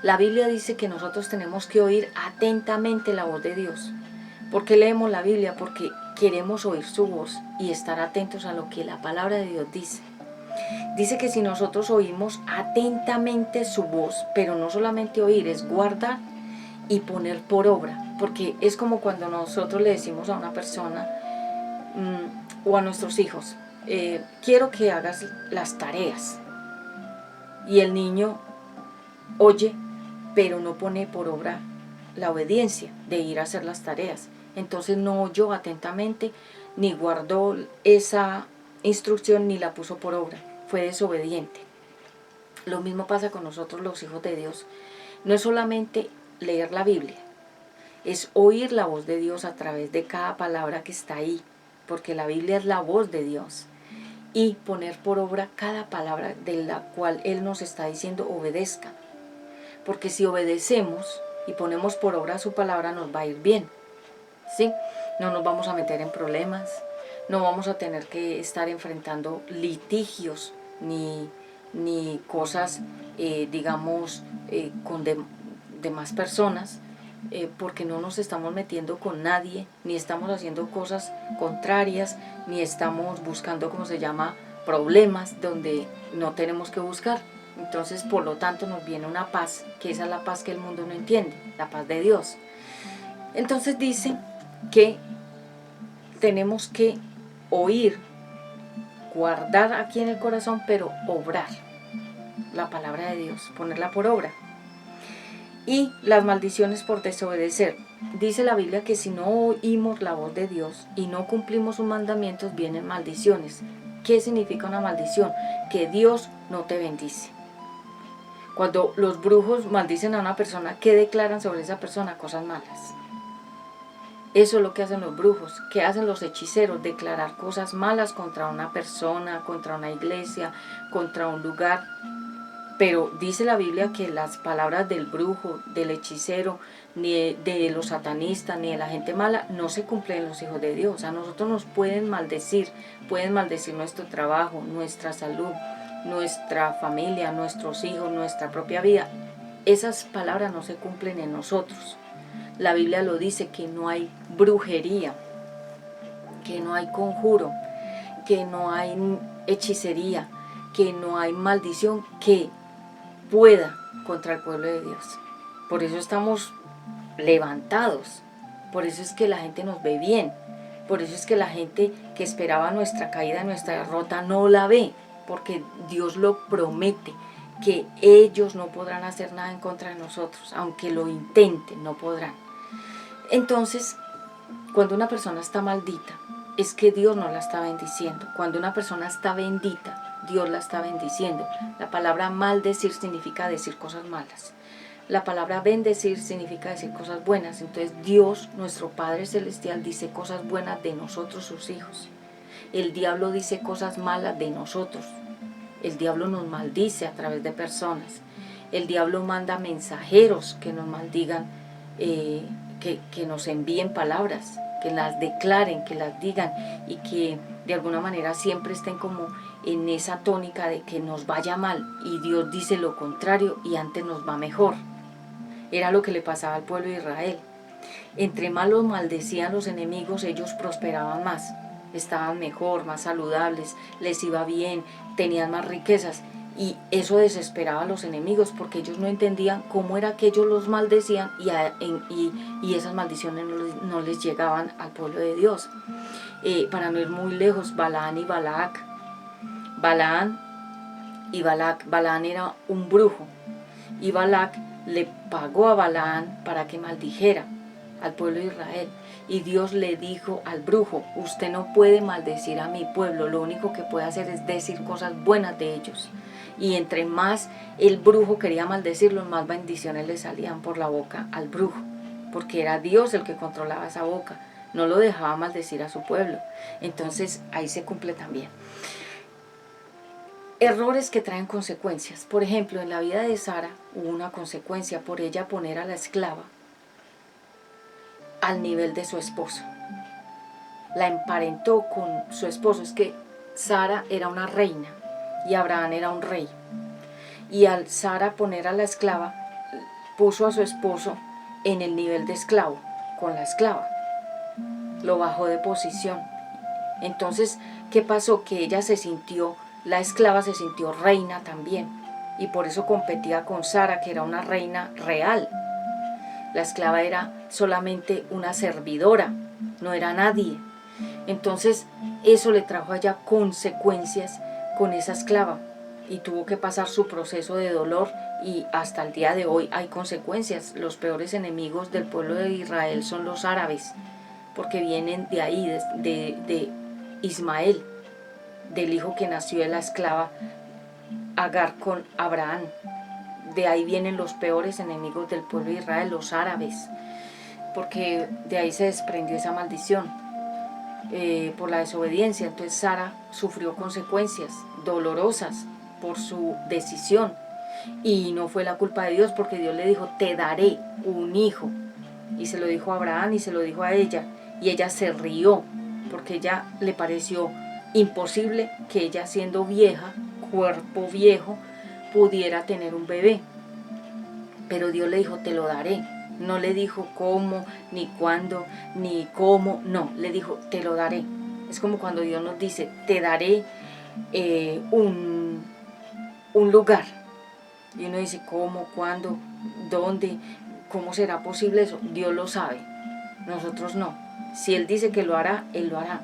La Biblia dice que nosotros tenemos que oír atentamente la voz de Dios. ¿Por qué leemos la Biblia? Porque queremos oír su voz y estar atentos a lo que la palabra de Dios dice. Dice que si nosotros oímos atentamente su voz, pero no solamente oír, es guardar y poner por obra, porque es como cuando nosotros le decimos a una persona o a nuestros hijos, quiero que hagas las tareas, y el niño oye, pero no pone por obra la obediencia de ir a hacer las tareas. Entonces no oyó atentamente, ni guardó esa instrucción, ni la puso por obra. Fue desobediente. Lo mismo pasa con nosotros los hijos de Dios. No es solamente leer la Biblia, es oír la voz de Dios a través de cada palabra que está ahí, porque la Biblia es la voz de Dios. Y poner por obra cada palabra de la cual Él nos está diciendo obedezca. Porque si obedecemos y ponemos por obra su palabra, nos va a ir bien, ¿sí? No nos vamos a meter en problemas, no vamos a tener que estar enfrentando litigios ni cosas, con demás personas, porque no nos estamos metiendo con nadie, ni estamos haciendo cosas contrarias, ni estamos buscando, problemas donde no tenemos que buscar. Entonces, por lo tanto, nos viene una paz, que esa es la paz que el mundo no entiende, la paz de Dios. Entonces dice que tenemos que oír, guardar aquí en el corazón, pero obrar la palabra de Dios, ponerla por obra. Y las maldiciones por desobedecer. Dice la Biblia que si no oímos la voz de Dios y no cumplimos sus mandamientos, vienen maldiciones. ¿Qué significa una maldición? Que Dios no te bendice. Cuando los brujos maldicen a una persona, ¿qué declaran sobre esa persona? Cosas malas. Eso es lo que hacen los brujos. ¿Qué hacen los hechiceros? Declarar cosas malas contra una persona, contra una iglesia, contra un lugar. Pero dice la Biblia que las palabras del brujo, del hechicero, ni de los satanistas, ni de la gente mala, no se cumplen en los hijos de Dios. A nosotros nos pueden maldecir nuestro trabajo, nuestra salud, nuestra familia, nuestros hijos, nuestra propia vida. Esas palabras no se cumplen en nosotros. La Biblia lo dice, que no hay brujería, que no hay conjuro, que no hay hechicería, que no hay maldición que pueda contra el pueblo de Dios. Por eso estamos levantados, por eso es que la gente nos ve bien, por eso es que la gente que esperaba nuestra caída, nuestra derrota, no la ve, porque Dios lo promete, que ellos no podrán hacer nada en contra de nosotros, aunque lo intenten, no podrán. Entonces, cuando una persona está maldita, es que Dios no la está bendiciendo. Cuando una persona está bendita, Dios la está bendiciendo. La palabra maldecir significa decir cosas malas. La palabra bendecir significa decir cosas buenas. Entonces Dios, nuestro Padre Celestial, dice cosas buenas de nosotros, sus hijos. El diablo dice cosas malas de nosotros. El diablo nos maldice a través de personas. El diablo manda mensajeros que nos maldigan, que nos envíen palabras, que las declaren, que las digan, y que de alguna manera siempre estén como en esa tónica de que nos vaya mal, y Dios dice lo contrario y antes nos va mejor. Era lo que le pasaba al pueblo de Israel. Entre más los maldecían los enemigos, ellos prosperaban más, estaban mejor, más saludables, les iba bien, tenían más riquezas. Y eso desesperaba a los enemigos, porque ellos no entendían cómo era que ellos los maldecían y esas maldiciones no les llegaban al pueblo de Dios. Para no ir muy lejos, Balaán y Balac. Balaán era un brujo, y Balac le pagó a Balaán para que maldijera al pueblo de Israel. Y Dios le dijo al brujo: usted no puede maldecir a mi pueblo, lo único que puede hacer es decir cosas buenas de ellos. Y entre más el brujo quería maldecirlos, más bendiciones le salían por la boca al brujo, porque era Dios el que controlaba esa boca, no lo dejaba maldecir a su pueblo. Entonces ahí se cumple también. Errores que traen consecuencias. Por ejemplo, en la vida de Sara hubo una consecuencia por ella poner a la esclava al nivel de su esposo. La emparentó con su esposo. Es que Sara era una reina y Abraham era un rey. Y al Sara poner a la esclava, puso a su esposo en el nivel de esclavo, con la esclava. Lo bajó de posición. Entonces, ¿qué pasó? Que ella se sintió la esclava se sintió reina también, y por eso competía con Sara, que era una reina real. La esclava era solamente una servidora, no era nadie. Entonces eso le trajo allá consecuencias con esa esclava, y tuvo que pasar su proceso de dolor, y hasta el día de hoy hay consecuencias. Los peores enemigos del pueblo de Israel son los árabes, porque vienen de ahí, de Ismael, del hijo que nació de la esclava Agar con Abraham. De ahí vienen los peores enemigos del pueblo de Israel, los árabes, porque de ahí se desprendió esa maldición por la desobediencia. Entonces Sara sufrió consecuencias dolorosas por su decisión, y no fue la culpa de Dios, porque Dios le dijo: te daré un hijo, y se lo dijo a Abraham y se lo dijo a ella, y ella se rió, porque ella le pareció imposible que ella, siendo vieja, cuerpo viejo, pudiera tener un bebé. Pero Dios le dijo: te lo daré. No le dijo cómo, ni cuándo, ni cómo, no, le dijo: te lo daré. Es como cuando Dios nos dice: te daré un lugar. Y uno dice: ¿cómo, cuándo, dónde, cómo será posible eso? Dios lo sabe, nosotros no. Si Él dice que lo hará, Él lo hará.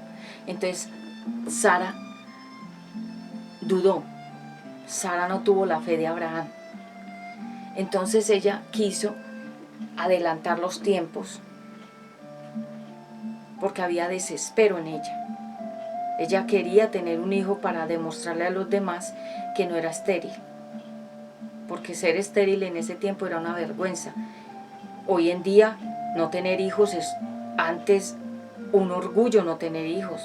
Entonces Sara dudó. Sara no tuvo la fe de Abraham. Entonces ella quiso adelantar los tiempos, porque había desespero en ella. Ella quería tener un hijo para demostrarle a los demás que no era estéril, porque ser estéril en ese tiempo era una vergüenza. Hoy en día no tener hijos es antes un orgullo. No tener hijos,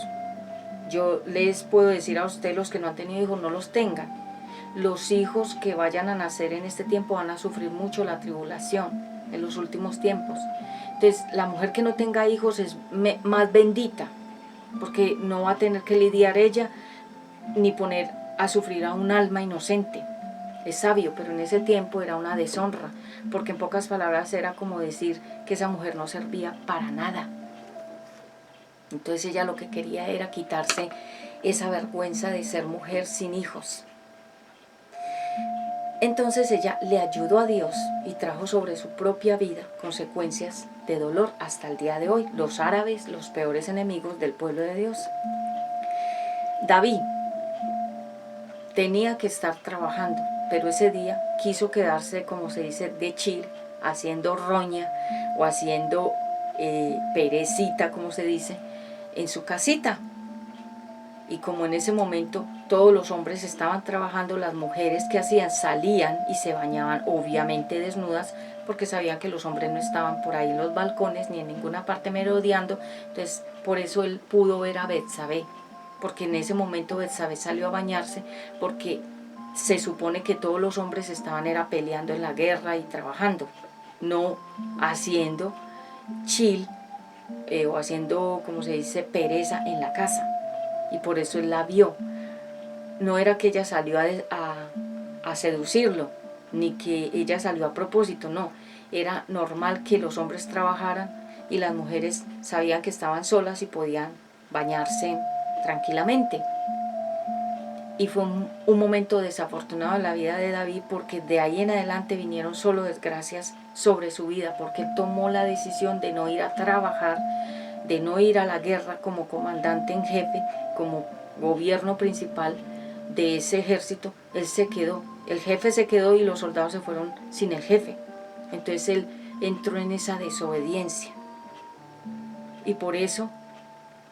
yo les puedo decir a ustedes, los que no han tenido hijos, no los tengan. Los hijos que vayan a nacer en este tiempo van a sufrir mucho la tribulación en los últimos tiempos. Entonces la mujer que no tenga hijos es más bendita, porque no va a tener que lidiar ella ni poner a sufrir a un alma inocente. Es sabio, pero en ese tiempo era una deshonra, porque en pocas palabras era como decir que esa mujer no servía para nada. Entonces ella lo que quería era quitarse esa vergüenza de ser mujer sin hijos. Entonces ella le ayudó a Dios y trajo sobre su propia vida consecuencias de dolor hasta el día de hoy. Los árabes, los peores enemigos del pueblo de Dios. David tenía que estar trabajando, pero ese día quiso quedarse, como se dice, de chill, haciendo roña o haciendo perecita, como se dice, en su casita. Y como en ese momento todos los hombres estaban trabajando, las mujeres que hacían, salían y se bañaban, obviamente desnudas, porque sabían que los hombres no estaban por ahí en los balcones ni en ninguna parte merodeando. Entonces por eso él pudo ver a Betsabé, porque en ese momento Betsabé salió a bañarse, porque se supone que todos los hombres estaban era peleando en la guerra y trabajando, no haciendo chill o haciendo, como se dice, pereza en la casa. Y por eso él la vio. No era que ella salió a seducirlo, ni que ella salió a propósito, no. Era normal que los hombres trabajaran y las mujeres sabían que estaban solas y podían bañarse tranquilamente. Y fue un momento desafortunado en la vida de David, porque de ahí en adelante vinieron solo desgracias sobre su vida, porque él tomó la decisión de no ir a trabajar, de no ir a la guerra como comandante en jefe, como gobierno principal de ese ejército. Él se quedó, el jefe se quedó y los soldados se fueron sin el jefe. Entonces él entró en esa desobediencia, y por eso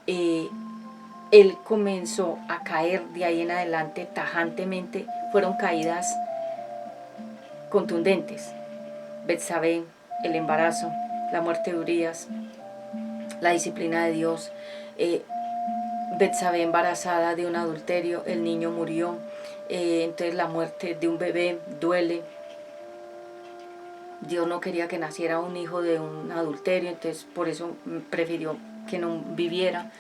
él comenzó a caer de ahí en adelante tajantemente. Fueron caídas contundentes: Betsabé, el embarazo, la muerte de Urías, la disciplina de Dios, Betsabé embarazada de un adulterio, el niño murió, entonces la muerte de un bebé duele. Dios no quería que naciera un hijo de un adulterio, entonces por eso prefirió que no viviera.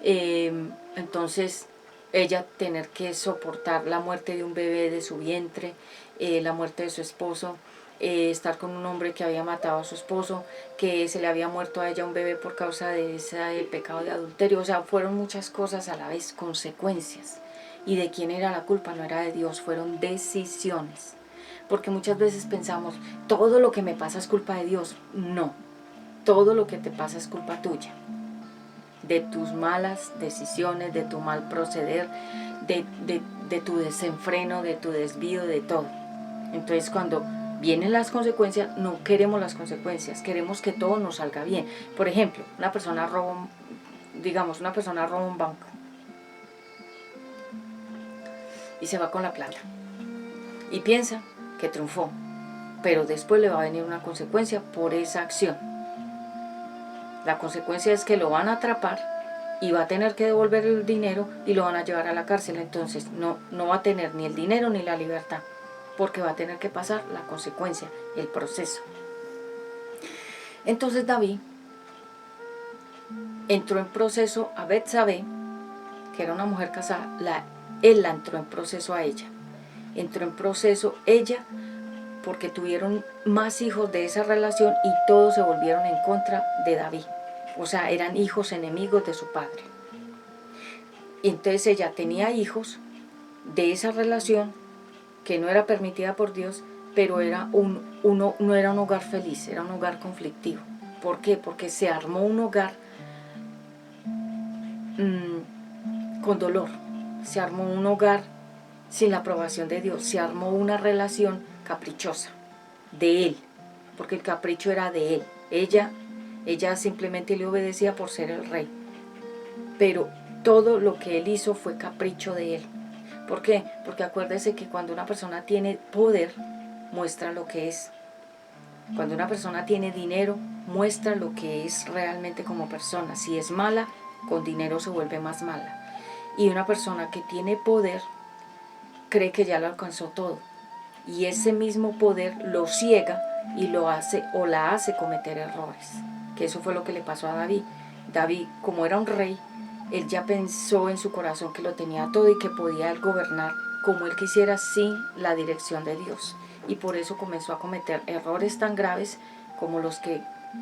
Entonces ella tener que soportar la muerte de un bebé de su vientre, la muerte de su esposo, estar con un hombre que había matado a su esposo, que se le había muerto a ella un bebé por causa de ese pecado de adulterio. O sea, fueron muchas cosas a la vez, consecuencias. ¿Y de quién era la culpa? No era de Dios, fueron decisiones. Porque muchas veces pensamos, todo lo que me pasa es culpa de Dios. No, todo lo que te pasa es culpa tuya. De tus malas decisiones, de tu mal proceder, de tu desenfreno, de tu desvío, de todo. Entonces cuando vienen las consecuencias, no queremos las consecuencias, queremos que todo nos salga bien. Por ejemplo, una persona roba un banco y se va con la plata y piensa que triunfó, pero después le va a venir una consecuencia por esa acción. La consecuencia es que lo van a atrapar y va a tener que devolver el dinero y lo van a llevar a la cárcel. Entonces no va a tener ni el dinero ni la libertad, porque va a tener que pasar la consecuencia, el proceso. Entonces David entró en proceso a Betsabé, que era una mujer casada, él la entró en proceso a ella. Entró en proceso ella porque tuvieron más hijos de esa relación y todos se volvieron en contra de David. O sea, eran hijos enemigos de su padre. Y entonces ella tenía hijos de esa relación que no era permitida por Dios, pero era no era un hogar feliz, era un hogar conflictivo. ¿Por qué? Porque se armó un hogar con dolor, se armó un hogar sin la aprobación de Dios, se armó una relación caprichosa de él, porque el capricho era de él. Ella simplemente le obedecía por ser el rey, pero todo lo que él hizo fue capricho de él. ¿Por qué? Porque acuérdese que cuando una persona tiene poder, muestra lo que es. Cuando una persona tiene dinero, muestra lo que es realmente como persona. Si es mala, con dinero se vuelve más mala. Y una persona que tiene poder, cree que ya lo alcanzó todo. Y ese mismo poder lo ciega y lo hace o la hace cometer errores. Que eso fue lo que le pasó a David. David, como era un rey, él ya pensó en su corazón que lo tenía todo y que podía él gobernar como él quisiera sin la dirección de Dios. Y por eso comenzó a cometer errores tan graves como los que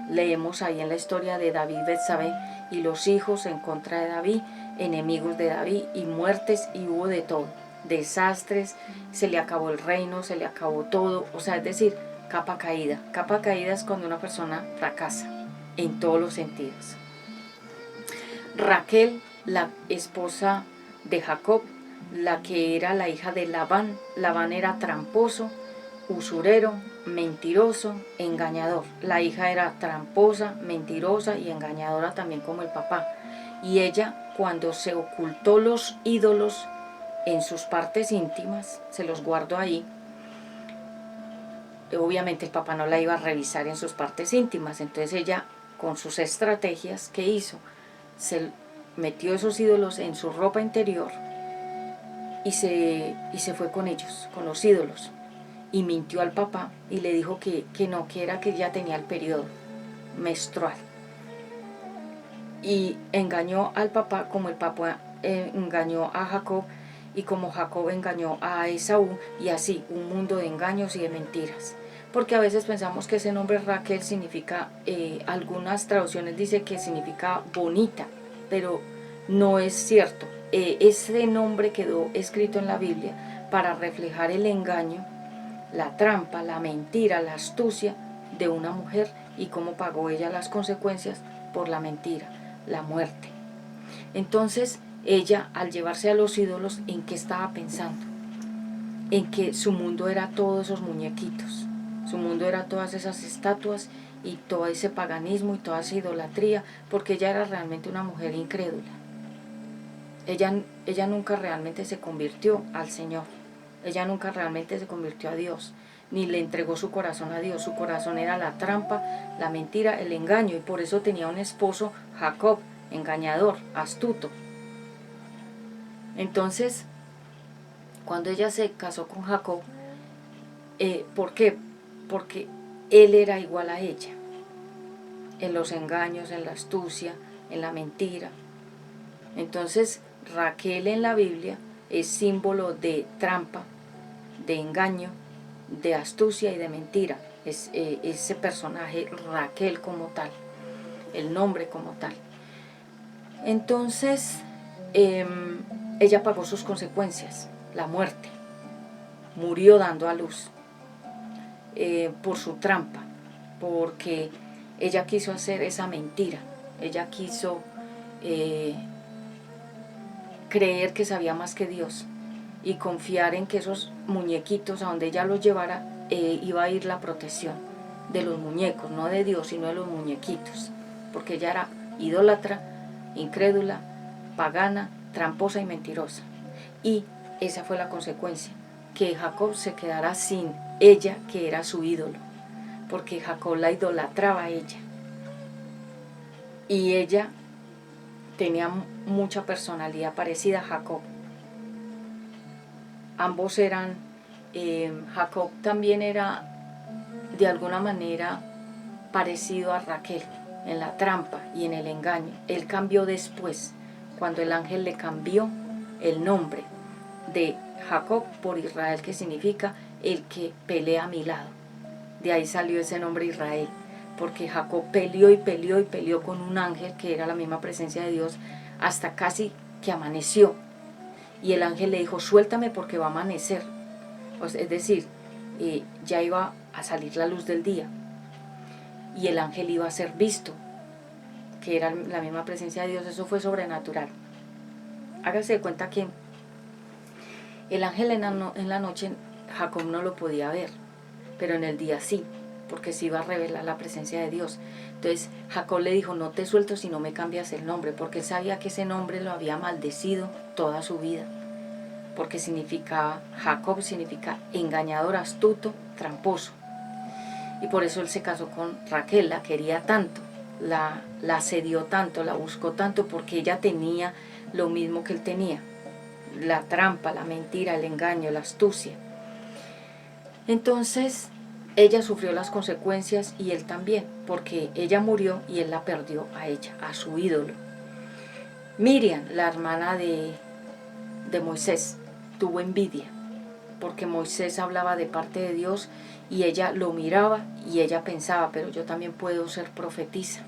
leemos ahí en la historia de David y Betsabé, y los hijos en contra de David, enemigos de David, y muertes, y hubo de todo. Desastres, se le acabó el reino, se le acabó todo. O sea, es decir, capa caída. Capa caída es cuando una persona fracasa en todos los sentidos. Raquel, la esposa de Jacob, la que era la hija de Labán. Labán era tramposo, usurero, mentiroso, engañador. La hija era tramposa, mentirosa y engañadora también como el papá. Y ella, cuando se ocultó los ídolos en sus partes íntimas, se los guardó ahí. Obviamente el papá no la iba a revisar en sus partes íntimas, entonces ella, con sus estrategias, ¿qué hizo? Se metió esos ídolos en su ropa interior y se fue con ellos, con los ídolos, y mintió al papá y le dijo que no, que era que ya tenía el periodo menstrual, y engañó al papá como el papá engañó a Jacob y como Jacob engañó a Esaú, y así un mundo de engaños y de mentiras. Porque a veces pensamos que ese nombre Raquel significa, algunas traducciones dice que significa bonita, pero no es cierto. Ese nombre quedó escrito en la Biblia para reflejar el engaño, la trampa, la mentira, la astucia de una mujer y cómo pagó ella las consecuencias por la mentira, la muerte. Entonces ella, al llevarse a los ídolos, ¿en qué estaba pensando? En que su mundo era todos esos muñequitos, su mundo era todas esas estatuas y todo ese paganismo y toda esa idolatría, porque ella era realmente una mujer incrédula. Ella nunca realmente se convirtió al Señor, ella nunca realmente se convirtió a Dios, ni le entregó su corazón a Dios. Su corazón era la trampa, la mentira, el engaño, y por eso tenía un esposo, Jacob, engañador, astuto. Entonces, cuando ella se casó con Jacob, ¿por qué? Porque él era igual a ella, en los engaños, en la astucia, en la mentira. Entonces, Raquel en la Biblia es símbolo de trampa, de engaño, de astucia y de mentira. Es ese personaje Raquel como tal, el nombre como tal. Entonces, ella pagó sus consecuencias, la muerte. Murió dando a luz por su trampa, porque ella quiso hacer esa mentira. Ella quiso creer que sabía más que Dios y confiar en que esos muñequitos, a donde ella los llevara, iba a ir la protección de los muñecos, no de Dios, sino de los muñequitos, porque ella era idólatra, incrédula, pagana, tramposa y mentirosa. Y esa fue la consecuencia, que Jacob se quedara sin ella, que era su ídolo, porque Jacob la idolatraba a ella. Y ella tenía mucha personalidad parecida a Jacob. Ambos eran, Jacob también era de alguna manera parecido a Raquel en la trampa y en el engaño. Él cambió después, cuando el ángel le cambió el nombre de Jacob por Israel, que significa el que pelea a mi lado. De ahí salió ese nombre Israel, porque Jacob peleó y peleó y peleó con un ángel que era la misma presencia de Dios hasta casi que amaneció. Y el ángel le dijo, suéltame porque va a amanecer. Pues, es decir, ya iba a salir la luz del día. Y el ángel iba a ser visto, que era la misma presencia de Dios. Eso fue sobrenatural. Hágase de cuenta que el ángel en la noche Jacob no lo podía ver, pero en el día sí, porque se iba a revelar la presencia de Dios. Entonces Jacob le dijo, no te suelto si no me cambias el nombre, porque él sabía que ese nombre lo había maldecido toda su vida, porque Jacob significa engañador, astuto, tramposo. Y por eso él se casó con Raquel, la quería tanto, la asedió tanto, la buscó tanto, porque ella tenía lo mismo que él tenía, la trampa, la mentira, el engaño, la astucia. Entonces ella sufrió las consecuencias y él también, porque ella murió y él la perdió a ella, a su ídolo. Miriam, la hermana de Moisés, tuvo envidia, porque Moisés hablaba de parte de Dios y ella lo miraba y ella pensaba, pero yo también puedo ser profetisa,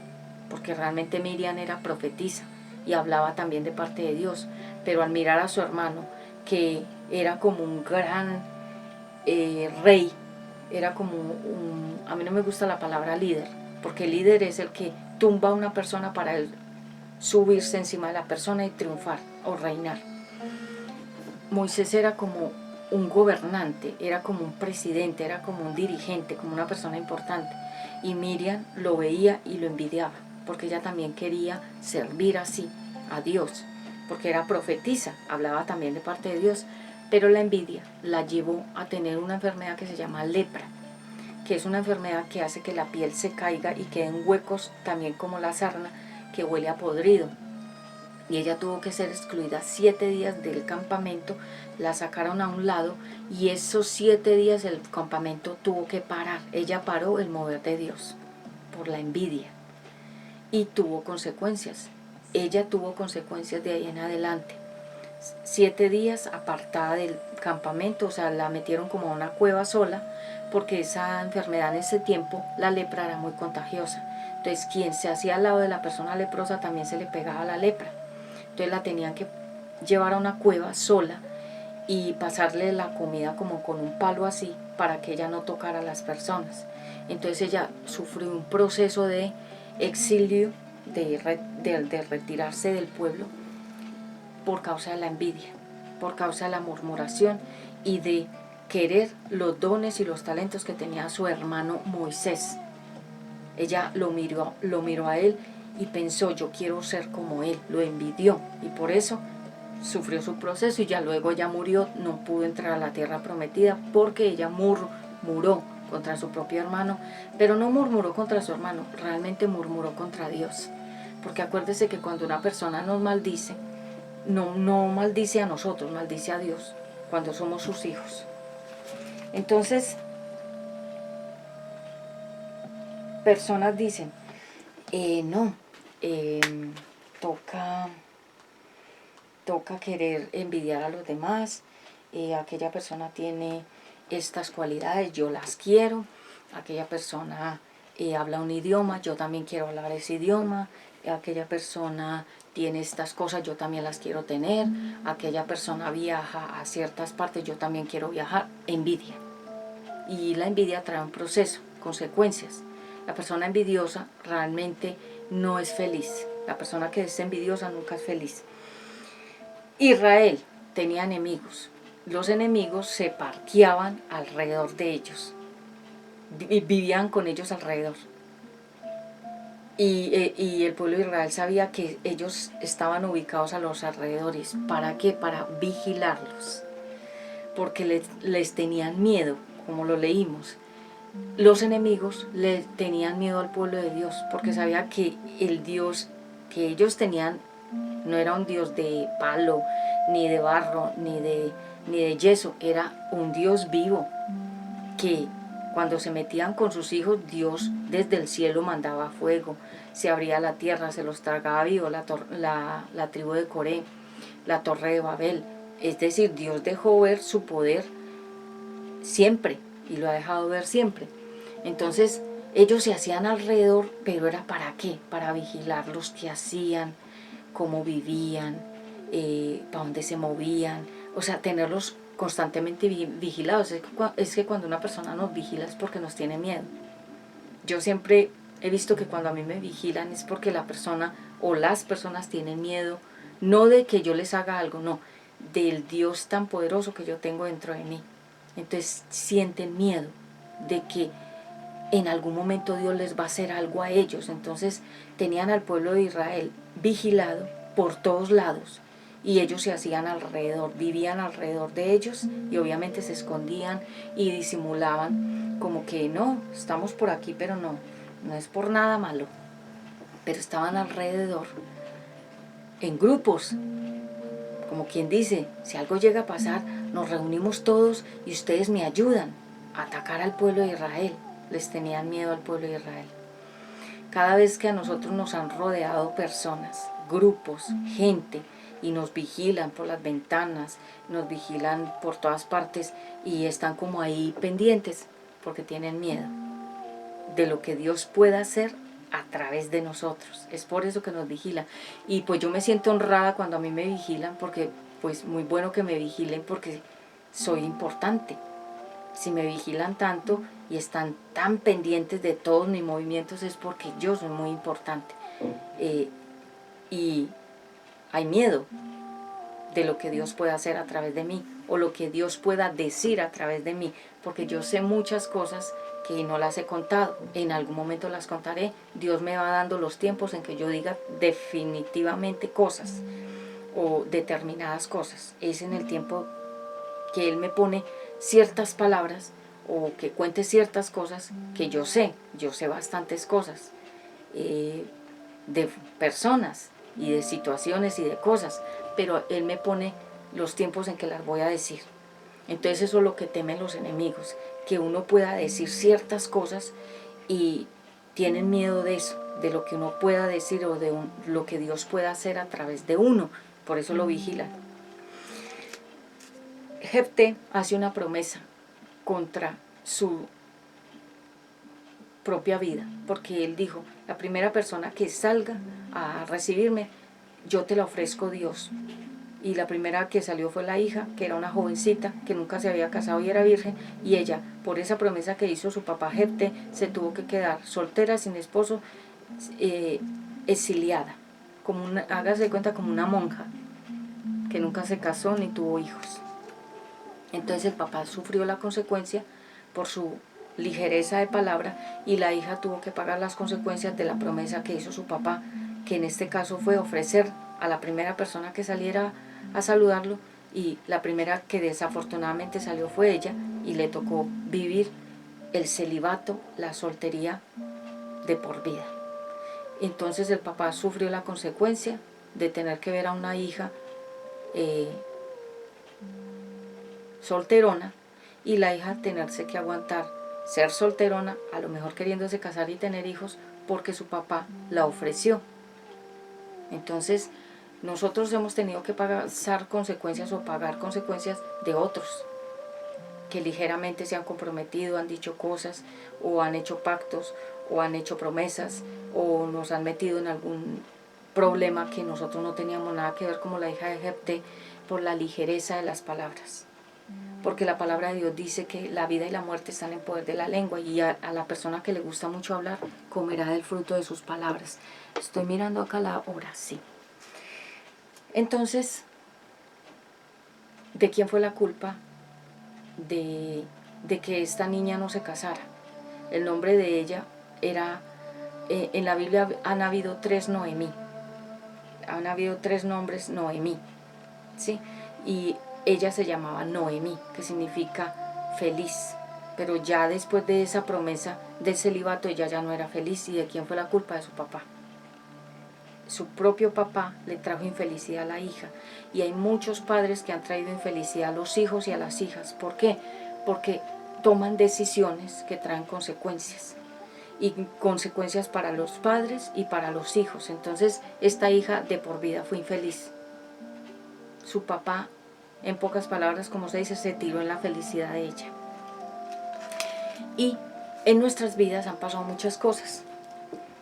porque realmente Miriam era profetisa y hablaba también de parte de Dios, pero al mirar a su hermano, que era como un gran rey, era como a mí no me gusta la palabra líder, porque líder es el que tumba a una persona para él subirse encima de la persona y triunfar o reinar. Moisés era como un gobernante, era como un presidente, era como un dirigente, como una persona importante. Y Miriam lo veía y lo envidiaba, porque ella también quería servir así a Dios, porque era profetisa, hablaba también de parte de Dios, pero la envidia la llevó a tener una enfermedad que se llama lepra, que es una enfermedad que hace que la piel se caiga y queden huecos, también como la sarna, que huele a podrido. Y ella tuvo que ser excluida 7 días del campamento, la sacaron a un lado y esos 7 días el campamento tuvo que parar. Ella paró el mover de Dios por la envidia y tuvo consecuencias. Ella tuvo consecuencias de ahí en adelante. 7 días apartada del campamento, o sea, la metieron como a una cueva sola, porque esa enfermedad en ese tiempo, la lepra, era muy contagiosa. Entonces quien se hacía al lado de la persona leprosa también se le pegaba la lepra. Entonces la tenían que llevar a una cueva sola y pasarle la comida como con un palo así para que ella no tocara a las personas. Entonces ella sufrió un proceso de exilio, de retirarse del pueblo por causa de la envidia, por causa de la murmuración y de querer los dones y los talentos que tenía su hermano Moisés. Ella lo miró a él y pensó, yo quiero ser como él, lo envidió y por eso sufrió su proceso y ya luego ella murió, no pudo entrar a la tierra prometida porque ella murmuró contra su propio hermano, pero no murmuró contra su hermano, realmente murmuró contra Dios, porque acuérdese que cuando una persona nos maldice, no maldice a nosotros, maldice a Dios, cuando somos sus hijos. Entonces, personas dicen, toca querer envidiar a los demás, aquella persona tiene estas cualidades, yo las quiero, aquella persona habla un idioma, yo también quiero hablar ese idioma, aquella persona tiene estas cosas, yo también las quiero tener, aquella persona viaja a ciertas partes, yo también quiero viajar. Envidia. Y la envidia trae un proceso, consecuencias. La persona envidiosa realmente no es feliz. La persona que es envidiosa nunca es feliz. Israel tenía enemigos. Los enemigos se parqueaban alrededor de ellos. Vivían con ellos alrededor. Y el pueblo de Israel sabía que ellos estaban ubicados a los alrededores. ¿Para qué? Para vigilarlos. Porque les tenían miedo, como lo leímos. Los enemigos le tenían miedo al pueblo de Dios, porque sabía que el Dios que ellos tenían no era un Dios de palo, ni de barro, ni de yeso, era un Dios vivo, que cuando se metían con sus hijos, Dios desde el cielo mandaba fuego, se abría la tierra, se los tragaba vivo, la tribu de Coré, la torre de Babel. Es decir, Dios dejó ver su poder siempre, y lo ha dejado ver siempre. Entonces ellos se hacían alrededor, pero era ¿para qué? Para vigilar los que hacían, cómo vivían, para dónde se movían, o sea, tenerlos constantemente vigilados. Es que cuando una persona nos vigila es porque nos tiene miedo. Yo siempre he visto que cuando a mí me vigilan es porque la persona o las personas tienen miedo, no de que yo les haga algo, no, del Dios tan poderoso que yo tengo dentro de mí. Entonces sienten miedo de que en algún momento Dios les va a hacer algo a ellos. Entonces tenían al pueblo de Israel vigilado por todos lados y ellos se hacían alrededor, vivían alrededor de ellos y obviamente se escondían y disimulaban como que no, estamos por aquí, pero no es por nada malo, pero estaban alrededor en grupos, como quien dice, si algo llega a pasar, nos reunimos todos y ustedes me ayudan a atacar al pueblo de Israel. Les tenían miedo al pueblo de Israel. Cada vez que a nosotros nos han rodeado personas, grupos, gente, y nos vigilan por las ventanas, nos vigilan por todas partes y están como ahí pendientes porque tienen miedo de lo que Dios pueda hacer a través de nosotros. Es por eso que nos vigilan. Y pues yo me siento honrada cuando a mí me vigilan, porque pues muy bueno que me vigilen porque soy importante. Si me vigilan tanto y están tan pendientes de todos mis movimientos es porque yo soy muy importante. Y hay miedo de lo que Dios pueda hacer a través de mí o lo que Dios pueda decir a través de mí, porque yo sé muchas cosas que no las he contado, en algún momento las contaré. Dios me va dando los tiempos en que yo diga definitivamente cosas o determinadas cosas. Es en el tiempo que Él me pone ciertas palabras o que cuente ciertas cosas que yo sé bastantes cosas de personas y de situaciones y de cosas, pero Él me pone los tiempos en que las voy a decir. Entonces eso es lo que temen los enemigos, que uno pueda decir ciertas cosas y tienen miedo de eso, de lo que uno pueda decir o de lo que Dios pueda hacer a través de uno, por eso lo vigilan. Jefté hace una promesa contra su propia vida, porque él dijo, la primera persona que salga a recibirme, yo te la ofrezco, Dios. Y la primera que salió fue la hija, que era una jovencita, que nunca se había casado y era virgen, y ella, por esa promesa que hizo su papá Jefté, se tuvo que quedar soltera, sin esposo, exiliada, hágase de cuenta, como una monja, que nunca se casó ni tuvo hijos. Entonces el papá sufrió la consecuencia por su ligereza de palabra y la hija tuvo que pagar las consecuencias de la promesa que hizo su papá, que en este caso fue ofrecer a la primera persona que saliera a saludarlo, y la primera que desafortunadamente salió fue ella y le tocó vivir el celibato, la soltería de por vida. Entonces el papá sufrió la consecuencia de tener que ver a una hija solterona y la hija tenerse que aguantar ser solterona, a lo mejor queriéndose casar y tener hijos porque su papá la ofreció. Entonces nosotros hemos tenido que pasar consecuencias o pagar consecuencias de otros que ligeramente se han comprometido, han dicho cosas o han hecho pactos o han hecho promesas o nos han metido en algún problema que nosotros no teníamos nada que ver, como la hija de Jefté, por la ligereza de las palabras. Porque la palabra de Dios dice que la vida y la muerte están en poder de la lengua, y a la persona que le gusta mucho hablar comerá del fruto de sus palabras. Estoy mirando acá la hora, sí. Entonces, ¿de quién fue la culpa de que esta niña no se casara? El nombre de ella era, en la Biblia han habido 3 Noemí. Han habido 3 nombres Noemí, ¿sí? Y ella se llamaba Noemí, que significa feliz. Pero ya después de esa promesa del celibato, ella ya no era feliz. ¿Y de quién fue la culpa? De su papá. Su propio papá le trajo infelicidad a la hija. Y hay muchos padres que han traído infelicidad a los hijos y a las hijas. ¿Por qué? Porque toman decisiones que traen consecuencias. Y consecuencias para los padres y para los hijos. Entonces, esta hija de por vida fue infeliz. Su papá, en pocas palabras, como se dice, se tiró en la felicidad de ella. Y en nuestras vidas han pasado muchas cosas.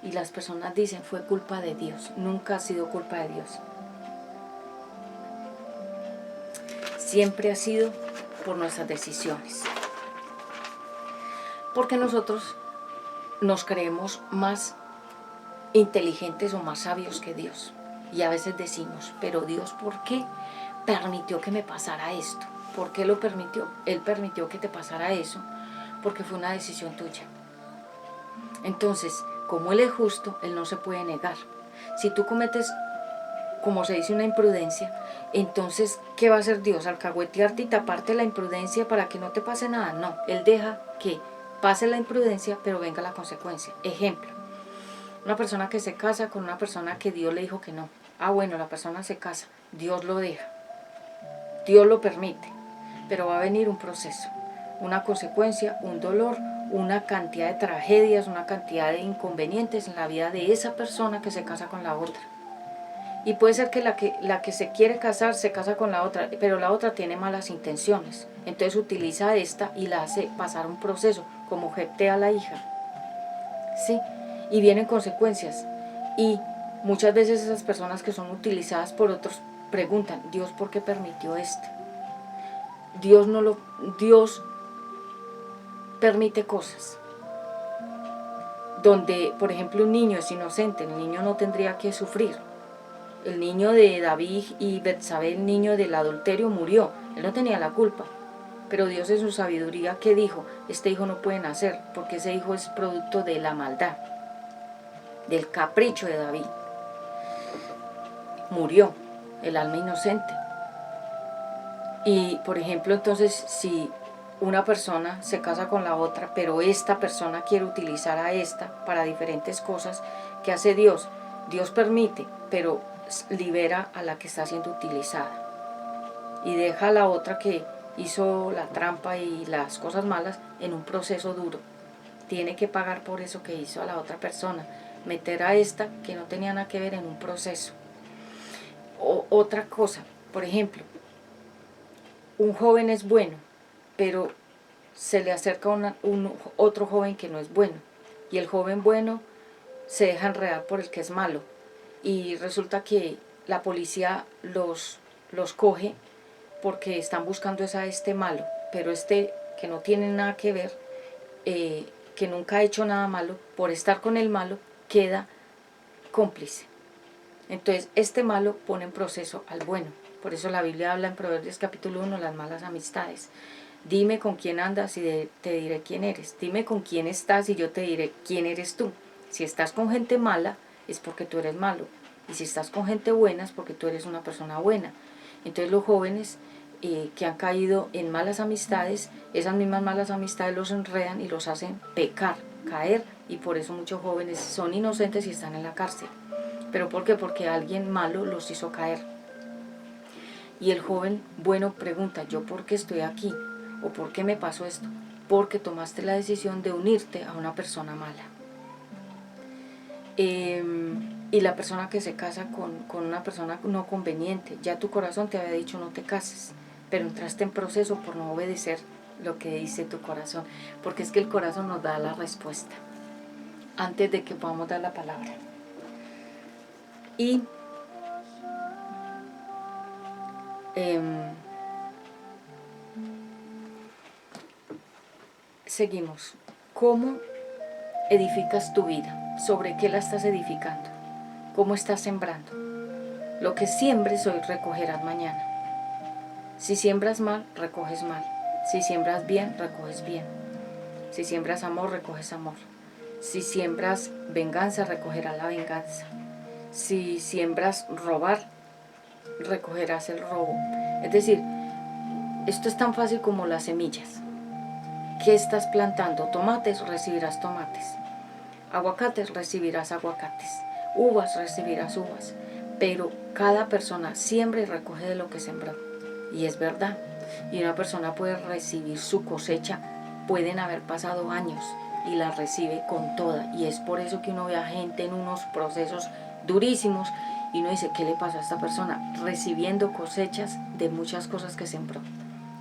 Y las personas dicen, fue culpa de Dios. Nunca ha sido culpa de Dios. Siempre ha sido por nuestras decisiones. Porque nosotros nos creemos más inteligentes o más sabios que Dios. Y a veces decimos, pero Dios, ¿por qué permitió que me pasara esto? ¿Por qué lo permitió? Él permitió que te pasara eso porque fue una decisión tuya. Entonces, como Él es justo, Él no se puede negar. Si tú cometes, como se dice, una imprudencia, entonces, ¿qué va a hacer Dios? ¿Alcahuetearte y taparte la imprudencia para que no te pase nada? No, Él deja que pase la imprudencia, pero venga la consecuencia. Ejemplo, una persona que se casa con una persona que Dios le dijo que no. Ah, bueno, la persona se casa, Dios lo deja, Dios lo permite, pero va a venir un proceso, una consecuencia, un dolor, una cantidad de tragedias, una cantidad de inconvenientes en la vida de esa persona que se casa con la otra. Y puede ser que la que se quiere casar se casa con la otra, pero la otra tiene malas intenciones. Entonces utiliza esta y la hace pasar un proceso, como Jefté a la hija. ¿Sí? Y vienen consecuencias. Y muchas veces esas personas que son utilizadas por otros preguntan, Dios, ¿por qué permitió esto? Dios permite cosas donde, por ejemplo, un niño es inocente, el niño no tendría que sufrir. El niño de David y Betsabé, el niño del adulterio, murió, él no tenía la culpa. Pero Dios en su sabiduría, ¿qué dijo? Este hijo no puede nacer, porque ese hijo es producto de la maldad, del capricho de David. Murió el alma inocente. Y, por ejemplo, entonces, si una persona se casa con la otra, pero esta persona quiere utilizar a esta para diferentes cosas, ¿qué hace Dios? Dios permite, pero libera a la que está siendo utilizada. Y deja a la otra que hizo la trampa y las cosas malas en un proceso duro. Tiene que pagar por eso que hizo a la otra persona. Meter a esta que no tenía nada que ver en un proceso. Otra cosa, por ejemplo, un joven es bueno, pero se le acerca otro joven que no es bueno. Y el joven bueno se deja enredar por el que es malo. Y resulta que la policía los coge porque están buscando a este malo. Pero este que no tiene nada que ver, que nunca ha hecho nada malo, por estar con el malo, queda cómplice. Entonces este malo pone en proceso al bueno. Por eso la Biblia habla en Proverbios capítulo 1, las malas amistades. Dime con quién andas y te diré quién eres. Dime con quién estás y yo te diré quién eres tú. Si estás con gente mala es porque tú eres malo. Y si estás con gente buena es porque tú eres una persona buena. Entonces los jóvenes que han caído en malas amistades, esas mismas malas amistades los enredan y los hacen pecar, caer. Y por eso muchos jóvenes son inocentes y están en la cárcel. ¿Pero por qué? Porque alguien malo los hizo caer. Y el joven bueno pregunta, ¿yo por qué estoy aquí? ¿O por qué me pasó esto? Porque tomaste la decisión de unirte a una persona mala. Y la persona que se casa con una persona no conveniente, ya tu corazón te había dicho no te cases, pero entraste en proceso por no obedecer lo que dice tu corazón, porque es que el corazón nos da la respuesta antes de que podamos dar la palabra. Y seguimos. ¿Cómo edificas tu vida? ¿Sobre qué la estás edificando? ¿Cómo estás sembrando? Lo que siembres hoy recogerás mañana. Si siembras mal, recoges mal. Si siembras bien, recoges bien. Si siembras amor, recoges amor. Si siembras venganza, recogerás la venganza. Si siembras robar, recogerás el robo. Es decir, esto es tan fácil como las semillas. ¿Qué estás plantando? Tomates, recibirás tomates. Aguacates, recibirás aguacates. Uvas, recibirás uvas. Pero cada persona siembra y recoge de lo que sembró. Y es verdad. Y una persona puede recibir su cosecha. Pueden haber pasado años y la recibe con toda. Y es por eso que uno ve a gente en unos procesos durísimos y uno dice, ¿qué le pasó a esta persona? Recibiendo cosechas de muchas cosas que sembró.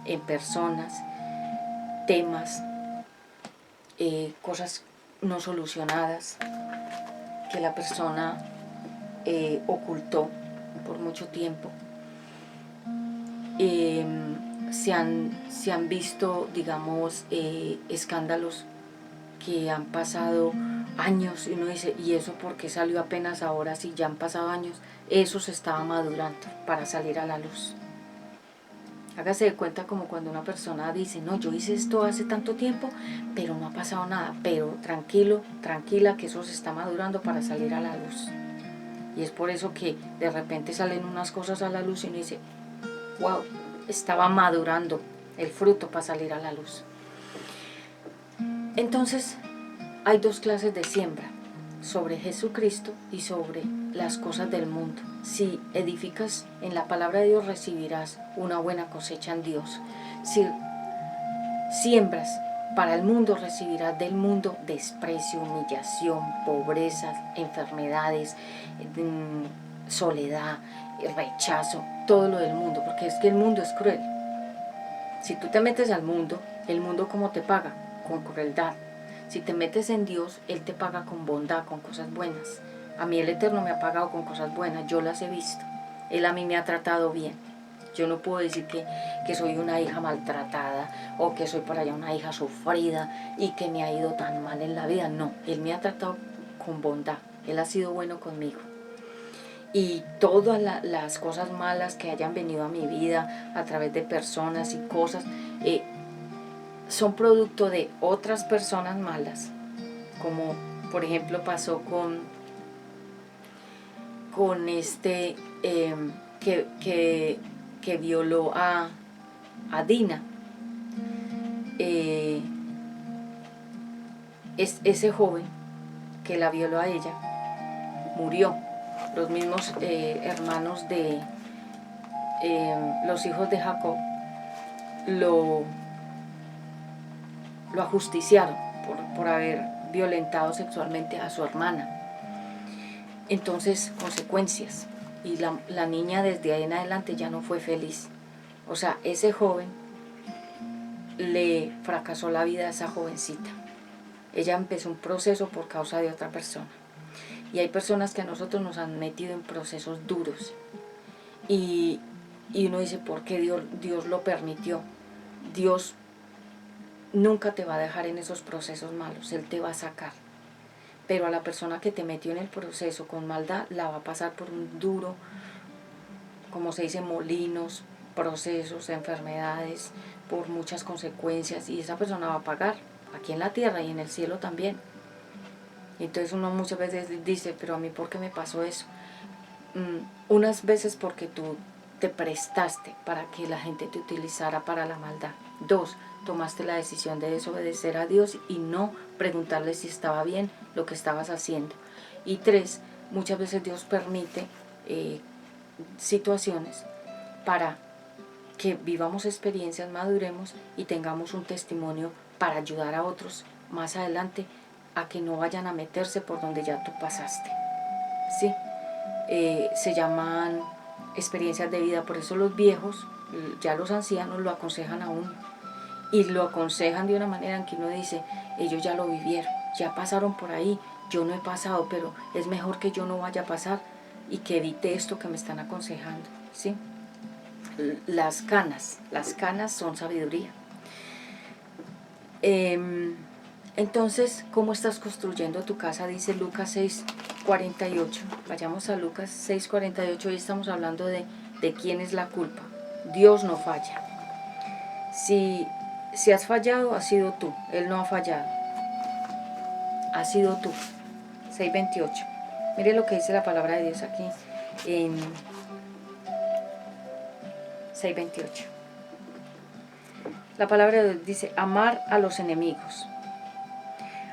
En personas, temas, cosas no solucionadas que la persona ocultó por mucho tiempo. Se han visto, digamos, escándalos que han pasado años y uno dice, ¿y eso por qué salió apenas ahora si ya han pasado años? Eso se estaba madurando para salir a la luz. Hágase de cuenta como cuando una persona dice, no, yo hice esto hace tanto tiempo, pero no ha pasado nada, pero tranquilo, tranquila, que eso se está madurando para salir a la luz. Y es por eso que de repente salen unas cosas a la luz y uno dice, wow, estaba madurando el fruto para salir a la luz. Entonces, hay dos clases de siembra, sobre Jesucristo y sobre las cosas del mundo. Si edificas en la palabra de Dios, recibirás una buena cosecha en Dios. Si siembras para el mundo, recibirás del mundo desprecio, humillación, pobreza, enfermedades, soledad, rechazo, todo lo del mundo, porque es que el mundo es cruel. Si tú te metes al mundo, el mundo ¿cómo te paga? Con crueldad. Si te metes en Dios, Él te paga con bondad, con cosas buenas. A mí el Eterno me ha pagado con cosas buenas, yo las he visto. Él a mí me ha tratado bien. Yo no puedo decir que soy una hija maltratada o que soy por allá una hija sufrida y que me ha ido tan mal en la vida. No, Él me ha tratado con bondad. Él ha sido bueno conmigo. Y todas las cosas malas que hayan venido a mi vida a través de personas y cosas, son producto de otras personas malas, como por ejemplo pasó con este que violó a Dina. Ese joven que la violó a ella murió. Los mismos hermanos de los hijos de Jacob lo ajusticiaron por haber violentado sexualmente a su hermana. Entonces, consecuencias. Y la niña desde ahí en adelante ya no fue feliz. O sea, ese joven le fracasó la vida a esa jovencita. Ella empezó un proceso por causa de otra persona. Y hay personas que a nosotros nos han metido en procesos duros. Y uno dice, ¿por qué Dios lo permitió? Dios nunca te va a dejar en esos procesos malos, Él te va a sacar. Pero a la persona que te metió en el proceso con maldad, la va a pasar por un duro, como se dice, molinos, procesos, enfermedades, por muchas consecuencias, y esa persona va a pagar aquí en la tierra y en el cielo también. Entonces uno muchas veces dice, pero a mí ¿por qué me pasó eso? Unas veces porque tú te prestaste para que la gente te utilizara para la maldad. 2, tomaste la decisión de desobedecer a Dios y no preguntarle si estaba bien lo que estabas haciendo. Y 3, muchas veces Dios permite situaciones para que vivamos experiencias, maduremos y tengamos un testimonio para ayudar a otros más adelante a que no vayan a meterse por donde ya tú pasaste. ¿Sí? Se llaman experiencias de vida, por eso los viejos, ya los ancianos lo aconsejan a uno y lo aconsejan de una manera en que uno dice, ellos ya lo vivieron, ya pasaron por ahí, yo no he pasado, pero es mejor que yo no vaya a pasar y que evite esto que me están aconsejando, ¿sí? Las canas son sabiduría. Entonces, ¿cómo estás construyendo tu casa? Dice Lucas 6:48. Vayamos a Lucas 6:48. Hoy estamos hablando de quién es la culpa. Dios no falla. Si has fallado, has sido tú. Él no ha fallado. Has sido tú. 6:28. Mire lo que dice la palabra de Dios aquí en 6:28. La palabra de Dios dice: amar a los enemigos.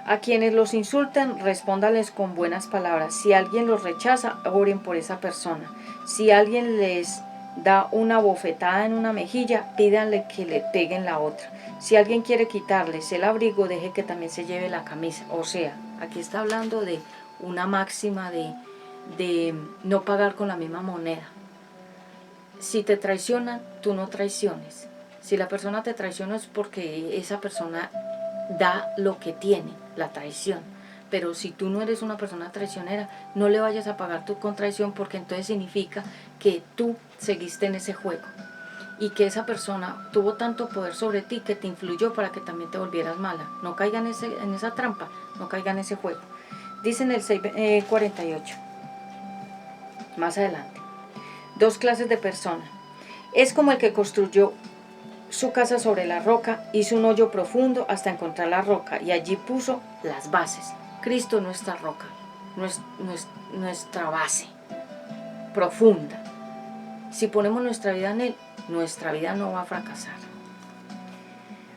A quienes los insultan, respóndales con buenas palabras. Si alguien los rechaza, oren por esa persona. Si alguien les da una bofetada en una mejilla, pídanle que le peguen la otra. Si alguien quiere quitarles el abrigo, deje que también se lleve la camisa. O sea, aquí está hablando de una máxima de no pagar con la misma moneda. Si te traicionan, tú no traiciones. Si la persona te traiciona es porque esa persona da lo que tiene, la traición. Pero si tú no eres una persona traicionera, no le vayas a pagar tú con traición, porque entonces significa que tú seguiste en ese juego y que esa persona tuvo tanto poder sobre ti que te influyó para que también te volvieras mala. No caigan en esa trampa, no caigan en ese juego. Dice en el 6:48, más adelante: dos clases de persona. Es como el que construyó su casa sobre la roca, hizo un hoyo profundo hasta encontrar la roca y allí puso las bases. Cristo es nuestra roca, nuestra base profunda. Si ponemos nuestra vida en Él, nuestra vida no va a fracasar.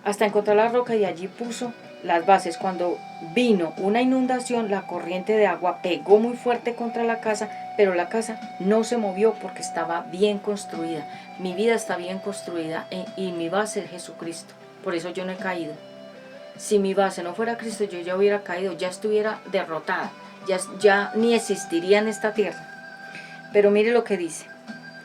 Hasta encontrar la roca y allí puso las bases. Cuando vino una inundación, la corriente de agua pegó muy fuerte contra la casa, pero la casa no se movió porque estaba bien construida. Mi vida está bien construida y mi base es Jesucristo. Por eso yo no he caído. Si mi base no fuera Cristo, yo ya hubiera caído, ya estuviera derrotada, ya ni existiría en esta tierra. Pero mire lo que dice: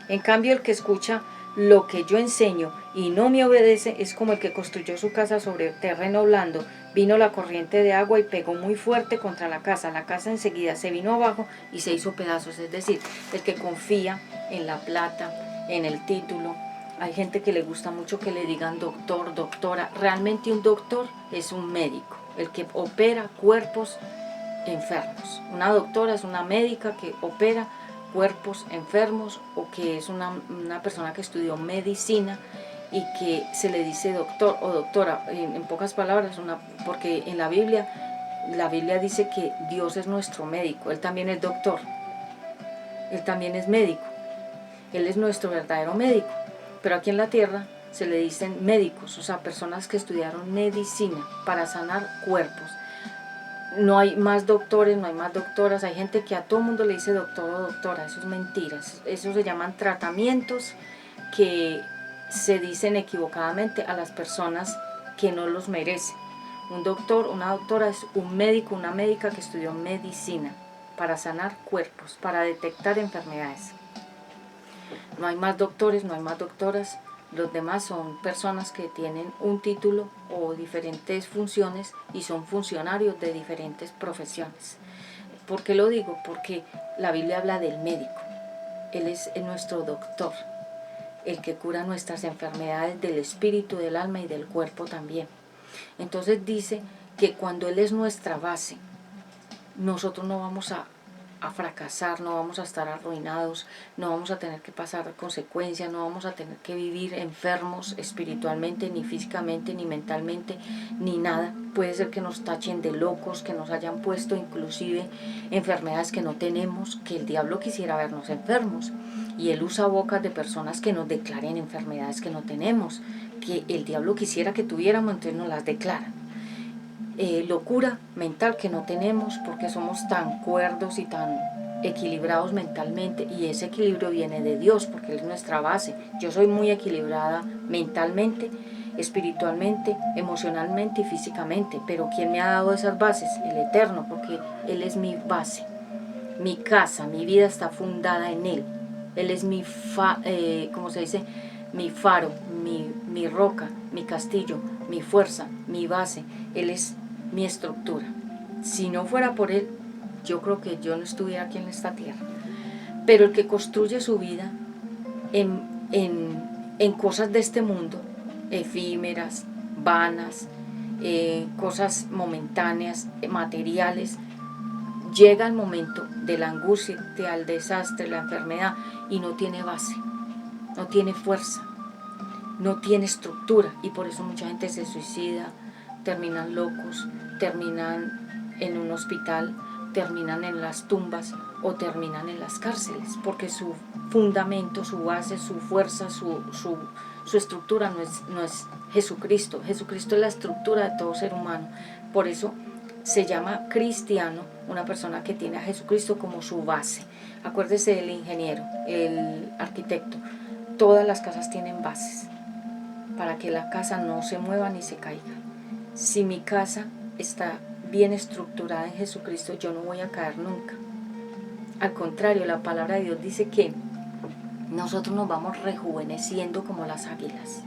en cambio, el que escucha lo que yo enseño y no me obedece es como el que construyó su casa sobre terreno blando. Vino la corriente de agua y pegó muy fuerte contra la casa. La casa enseguida se vino abajo y se hizo pedazos. Es decir, el que confía en la plata, en el título. Hay gente que le gusta mucho que le digan doctor, doctora. Realmente un doctor es un médico, el que opera cuerpos enfermos. Una doctora es una médica que opera cuerpos enfermos, o que es una persona que estudió medicina y que se le dice doctor o doctora, en pocas palabras, porque en la Biblia dice que Dios es nuestro médico. Él también es doctor, Él también es médico, Él es nuestro verdadero médico. Pero aquí en la tierra se le dicen médicos, o sea, personas que estudiaron medicina para sanar cuerpos. No hay más doctores, no hay más doctoras. Hay gente que a todo mundo le dice doctor o doctora. Eso es mentira. Eso se llaman tratamientos que se dicen equivocadamente a las personas que no los merecen. Un doctor, una doctora es un médico, una médica que estudió medicina para sanar cuerpos, para detectar enfermedades. No hay más doctores, no hay más doctoras. Los demás son personas que tienen un título o diferentes funciones y son funcionarios de diferentes profesiones. ¿Por qué lo digo? Porque la Biblia habla del médico. Él es nuestro doctor, el que cura nuestras enfermedades del espíritu, del alma y del cuerpo también. Entonces dice que cuando Él es nuestra base, nosotros no vamos a fracasar, no vamos a estar arruinados, no vamos a tener que pasar consecuencias, no vamos a tener que vivir enfermos espiritualmente, ni físicamente, ni mentalmente, ni nada. Puede ser que nos tachen de locos, que nos hayan puesto inclusive enfermedades que no tenemos, que el diablo quisiera vernos enfermos, y él usa bocas de personas que nos declaren enfermedades que no tenemos, que el diablo quisiera que tuviéramos, entonces nos las declara. Locura mental que no tenemos porque somos tan cuerdos y tan equilibrados mentalmente, y ese equilibrio viene de Dios porque Él es nuestra base. Yo soy muy equilibrada mentalmente, espiritualmente, emocionalmente y físicamente, pero ¿quién me ha dado esas bases? El Eterno, porque Él es mi base, mi casa, mi vida está fundada en Él. Él es mi ¿cómo se dice? Mi faro, mi roca, mi castillo, mi fuerza, mi base. Él es mi estructura. Si no fuera por Él, yo creo que yo no estuviera aquí en esta tierra. Pero el que construye su vida en cosas de este mundo, efímeras, vanas, cosas momentáneas, materiales, llega el momento de la angustia, del desastre, la enfermedad, y no tiene base, no tiene fuerza, no tiene estructura, y por eso mucha gente se suicida, terminan locos, terminan en un hospital, terminan en las tumbas o terminan en las cárceles, porque su fundamento, su base, su fuerza, su estructura no es Jesucristo. Jesucristo es la estructura de todo ser humano. Por eso se llama cristiano una persona que tiene a Jesucristo como su base. Acuérdese del ingeniero, el arquitecto. Todas las casas tienen bases para que la casa no se mueva ni se caiga. Si mi casa está bien estructurada en Jesucristo, yo no voy a caer nunca. Al contrario, la palabra de Dios dice que nosotros nos vamos rejuveneciendo como las águilas,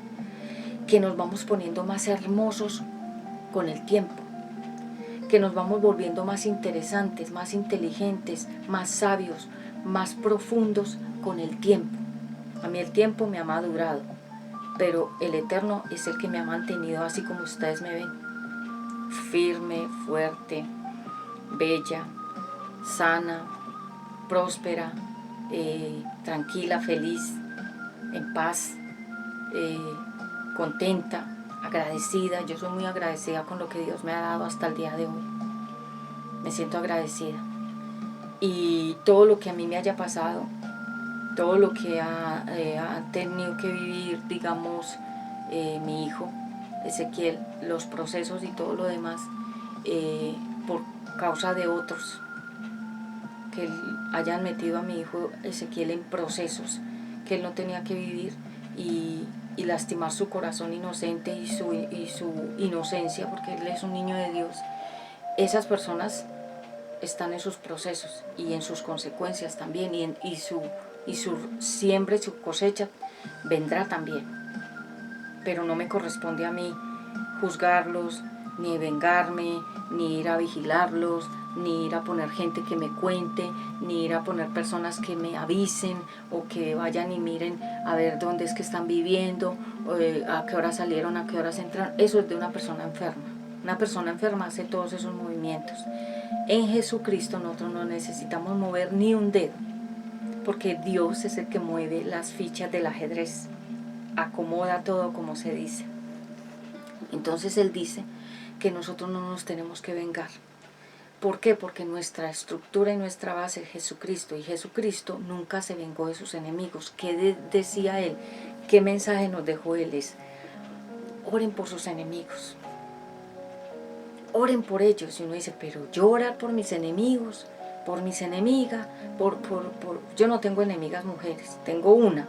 que nos vamos poniendo más hermosos con el tiempo, que nos vamos volviendo más interesantes, más inteligentes, más sabios, más profundos con el tiempo. A mí el tiempo me ha madurado, pero el Eterno es el que me ha mantenido así como ustedes me ven, firme, fuerte, bella, sana, próspera, tranquila, feliz, en paz, contenta, agradecida. Yo soy muy agradecida con lo que Dios me ha dado hasta el día de hoy. Me siento agradecida. Y todo lo que a mí me haya pasado, todo lo que ha tenido que vivir, digamos, mi hijo Ezequiel, los procesos y todo lo demás, por causa de otros que hayan metido a mi hijo Ezequiel en procesos que él no tenía que vivir, y lastimar su corazón inocente y su inocencia, porque él es un niño de Dios. Esas personas están en sus procesos y en sus consecuencias también, y su siembra y su cosecha vendrá también. Pero no me corresponde a mí juzgarlos, ni vengarme, ni ir a vigilarlos, ni ir a poner gente que me cuente, ni ir a poner personas que me avisen o que vayan y miren a ver dónde es que están viviendo, a qué hora salieron, a qué horas entran. Eso es de una persona enferma. Una persona enferma hace todos esos movimientos. En Jesucristo nosotros no necesitamos mover ni un dedo, porque Dios es el que mueve las fichas del ajedrez, acomoda todo como se dice. Entonces Él dice que nosotros no nos tenemos que vengar. ¿Por qué? Porque nuestra estructura y nuestra base es Jesucristo, y Jesucristo nunca se vengó de sus enemigos. ¿Qué decía Él? ¿Qué mensaje nos dejó Él? Es: oren por sus enemigos, oren por ellos. Y uno dice: pero yo orar por mis enemigos, por mis enemigas, yo no tengo enemigas mujeres, tengo una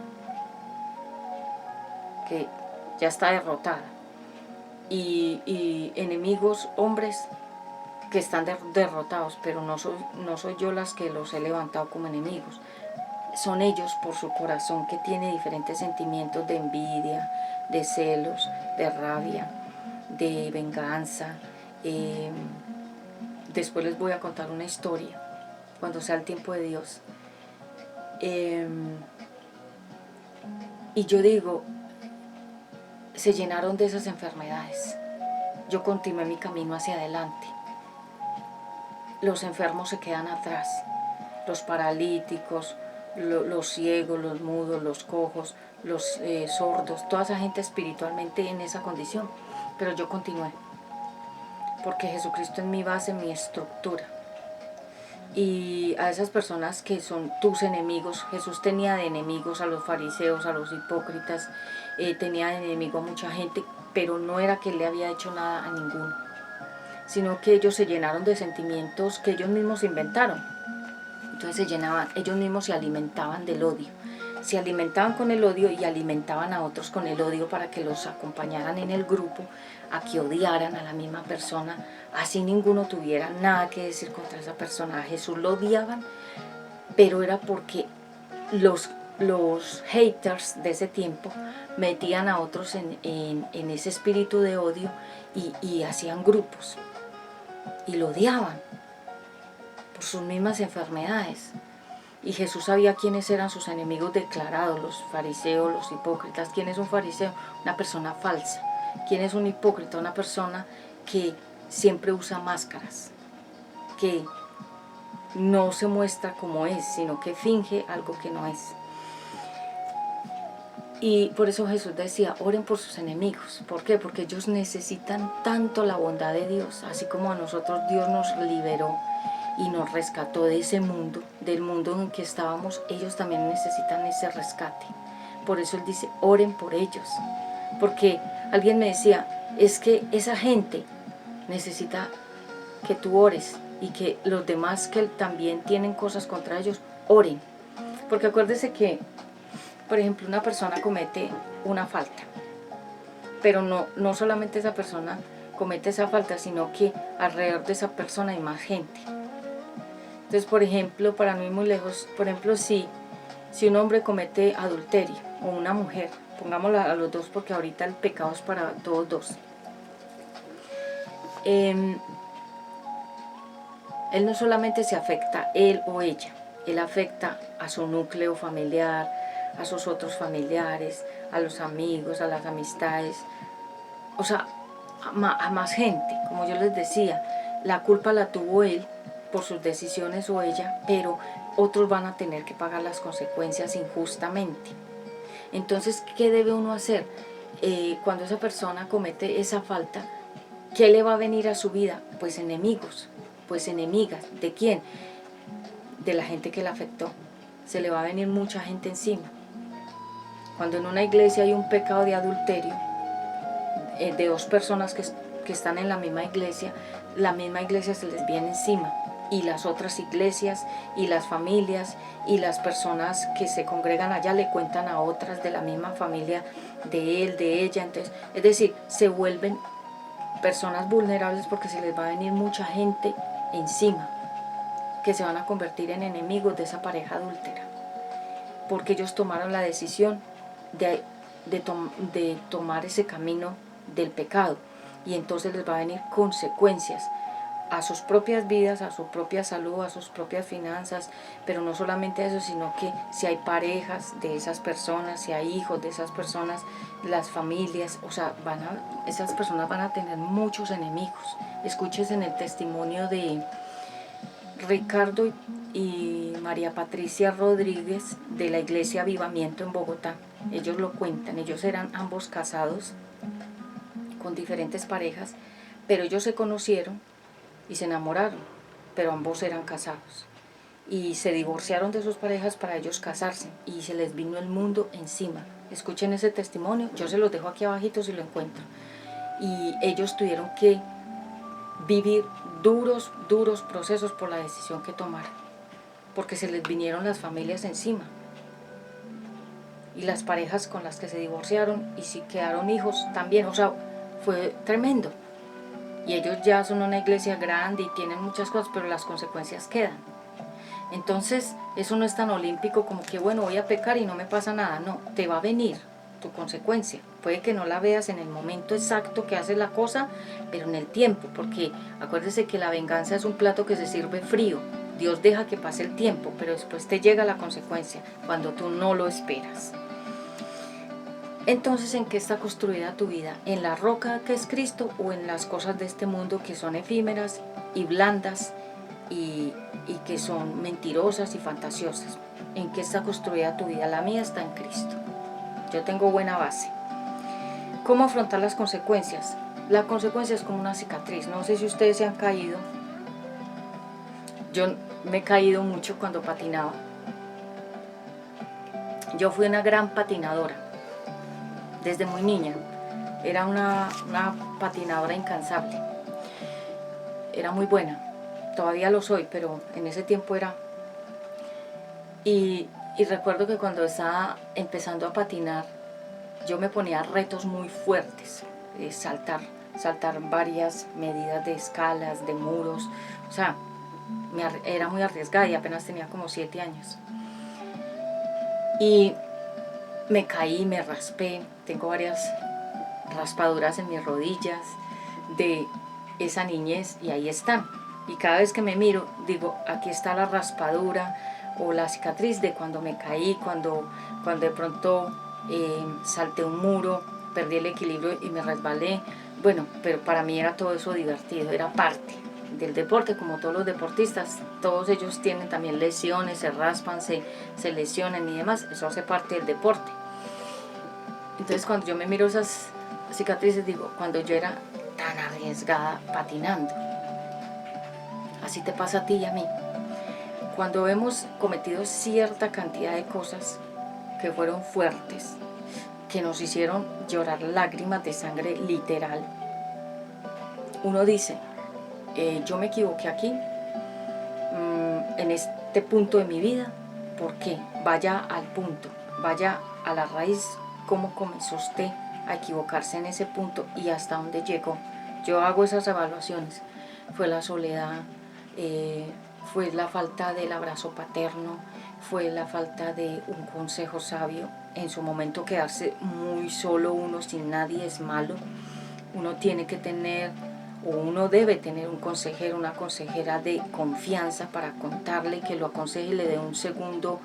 que ya está derrotada, y enemigos hombres que están derrotados, pero no soy yo las que los he levantado como enemigos. Son ellos por su corazón, que tiene diferentes sentimientos de envidia, de celos, de rabia, de venganza. Después les voy a contar una historia cuando sea el tiempo de Dios. Y yo digo, se llenaron de esas enfermedades. Yo continué mi camino hacia adelante. Los enfermos se quedan atrás, los paralíticos, los ciegos, los mudos, los cojos, los sordos, toda esa gente espiritualmente en esa condición. Pero yo continué, porque Jesucristo es mi base, mi estructura. Y a esas personas que son tus enemigos, Jesús tenía de enemigos a los fariseos, a los hipócritas, tenía de enemigo a mucha gente, pero no era que él le había hecho nada a ninguno, sino que ellos se llenaron de sentimientos que ellos mismos inventaron. Entonces ellos mismos se alimentaban del odio. Se alimentaban con el odio y alimentaban a otros con el odio para que los acompañaran en el grupo, a que odiaran a la misma persona, así ninguno tuviera nada que decir contra esa persona. A Jesús lo odiaban, pero era porque los haters de ese tiempo metían a otros en ese espíritu de odio, y hacían grupos y lo odiaban por sus mismas enfermedades. Y Jesús sabía quiénes eran sus enemigos declarados, los fariseos, los hipócritas. ¿Quién es un fariseo? Una persona falsa. ¿Quién es un hipócrita? Una persona que siempre usa máscaras, que no se muestra como es, sino que finge algo que no es. Y por eso Jesús decía, oren por sus enemigos. ¿Por qué? Porque ellos necesitan tanto la bondad de Dios, así como a nosotros Dios nos liberó y nos rescató de ese mundo, del mundo en que estábamos. Ellos también necesitan ese rescate. Por eso Él dice, oren por ellos. Porque alguien me decía, es que esa gente necesita que tú ores y que los demás que también tienen cosas contra ellos, oren. Porque acuérdese que, por ejemplo, una persona comete una falta, pero no solamente esa persona comete esa falta, sino que alrededor de esa persona hay más gente. Entonces, por ejemplo, para no ir muy lejos, por ejemplo, si un hombre comete adulterio o una mujer, pongámoslo a los dos porque ahorita el pecado es para todos dos, él no solamente se afecta él o ella, él afecta a su núcleo familiar, a sus otros familiares, a los amigos, a las amistades, o sea, a más gente. Como yo les decía, la culpa la tuvo él por sus decisiones o ella, pero otros van a tener que pagar las consecuencias injustamente. Entonces, ¿qué debe uno hacer? Cuando esa persona comete esa falta, ¿qué le va a venir a su vida? Pues enemigos, pues enemigas. ¿De quién? De la gente que la afectó. Se le va a venir mucha gente encima. Cuando en una iglesia hay un pecado de adulterio, de dos personas que están en la misma iglesia se les viene encima. Y las otras iglesias, y las familias, y las personas que se congregan allá le cuentan a otras de la misma familia, de él, de ella. Entonces, es decir, se vuelven personas vulnerables porque se les va a venir mucha gente encima, que se van a convertir en enemigos de esa pareja adúltera, porque ellos tomaron la decisión de tomar ese camino del pecado, y entonces les va a venir consecuencias a sus propias vidas, a su propia salud, a sus propias finanzas, pero no solamente eso, sino que si hay parejas de esas personas, si hay hijos de esas personas, las familias, o sea, esas personas van a tener muchos enemigos. Escuches en el testimonio de Ricardo y María Patricia Rodríguez de la Iglesia Avivamiento en Bogotá. Ellos lo cuentan, ellos eran ambos casados con diferentes parejas, pero ellos se conocieron y se enamoraron, pero ambos eran casados. Y se divorciaron de sus parejas para ellos casarse y se les vino el mundo encima. Escuchen ese testimonio, yo se los dejo aquí abajito si lo encuentro. Y ellos tuvieron que vivir duros procesos por la decisión que tomaron, porque se les vinieron las familias encima. Y las parejas con las que se divorciaron y si quedaron hijos también, o sea, fue tremendo. Y ellos ya son una iglesia grande y tienen muchas cosas, pero las consecuencias quedan. Entonces, eso no es tan olímpico como que, bueno, voy a pecar y no me pasa nada. No, te va a venir tu consecuencia. Puede que no la veas en el momento exacto que haces la cosa, pero en el tiempo, porque acuérdese que la venganza es un plato que se sirve frío. Dios deja que pase el tiempo, pero después te llega la consecuencia cuando tú no lo esperas. Entonces, ¿en qué está construida tu vida? ¿En la roca que es Cristo o en las cosas de este mundo que son efímeras y blandas y que son mentirosas y fantasiosas? ¿En qué está construida tu vida? La mía está en Cristo. Yo tengo buena base. ¿Cómo afrontar las consecuencias? La consecuencia es como una cicatriz. No sé si ustedes se han caído. Yo me he caído mucho cuando patinaba. Yo fui una gran patinadora desde muy niña. Era una patinadora incansable. Era muy buena. Todavía lo soy, pero en ese tiempo era. Y recuerdo que cuando estaba empezando a patinar, yo me ponía retos muy fuertes. Saltar varias medidas de escalas, de muros. O sea, era muy arriesgada y apenas tenía como 7 años. Y me caí, me raspé. Tengo varias raspaduras en mis rodillas de esa niñez y ahí están. Y cada vez que me miro, digo, aquí está la raspadura, o la cicatriz de cuando me caí, cuando de pronto salté un muro, perdí el equilibrio y me resbalé. Bueno, pero para mí era todo eso divertido, era parte del deporte, como todos los deportistas. Todos ellos tienen también lesiones, se raspan, se lesionan y demás. Eso hace parte del deporte. Entonces cuando yo me miro esas cicatrices, digo, cuando yo era tan arriesgada patinando. Así te pasa a ti y a mí. Cuando hemos cometido cierta cantidad de cosas que fueron fuertes, que nos hicieron llorar lágrimas de sangre literal, uno dice, yo me equivoqué aquí, en este punto de mi vida, ¿por qué? Vaya al punto, vaya a la raíz, cómo comenzó usted a equivocarse en ese punto y hasta dónde llegó. Yo hago esas evaluaciones. Fue la soledad, fue la falta del abrazo paterno, fue la falta de un consejo sabio. En su momento quedarse muy solo uno, sin nadie, es malo. Uno tiene que tener, o uno debe tener un consejero, una consejera de confianza para contarle, que lo aconseje y le dé un segundo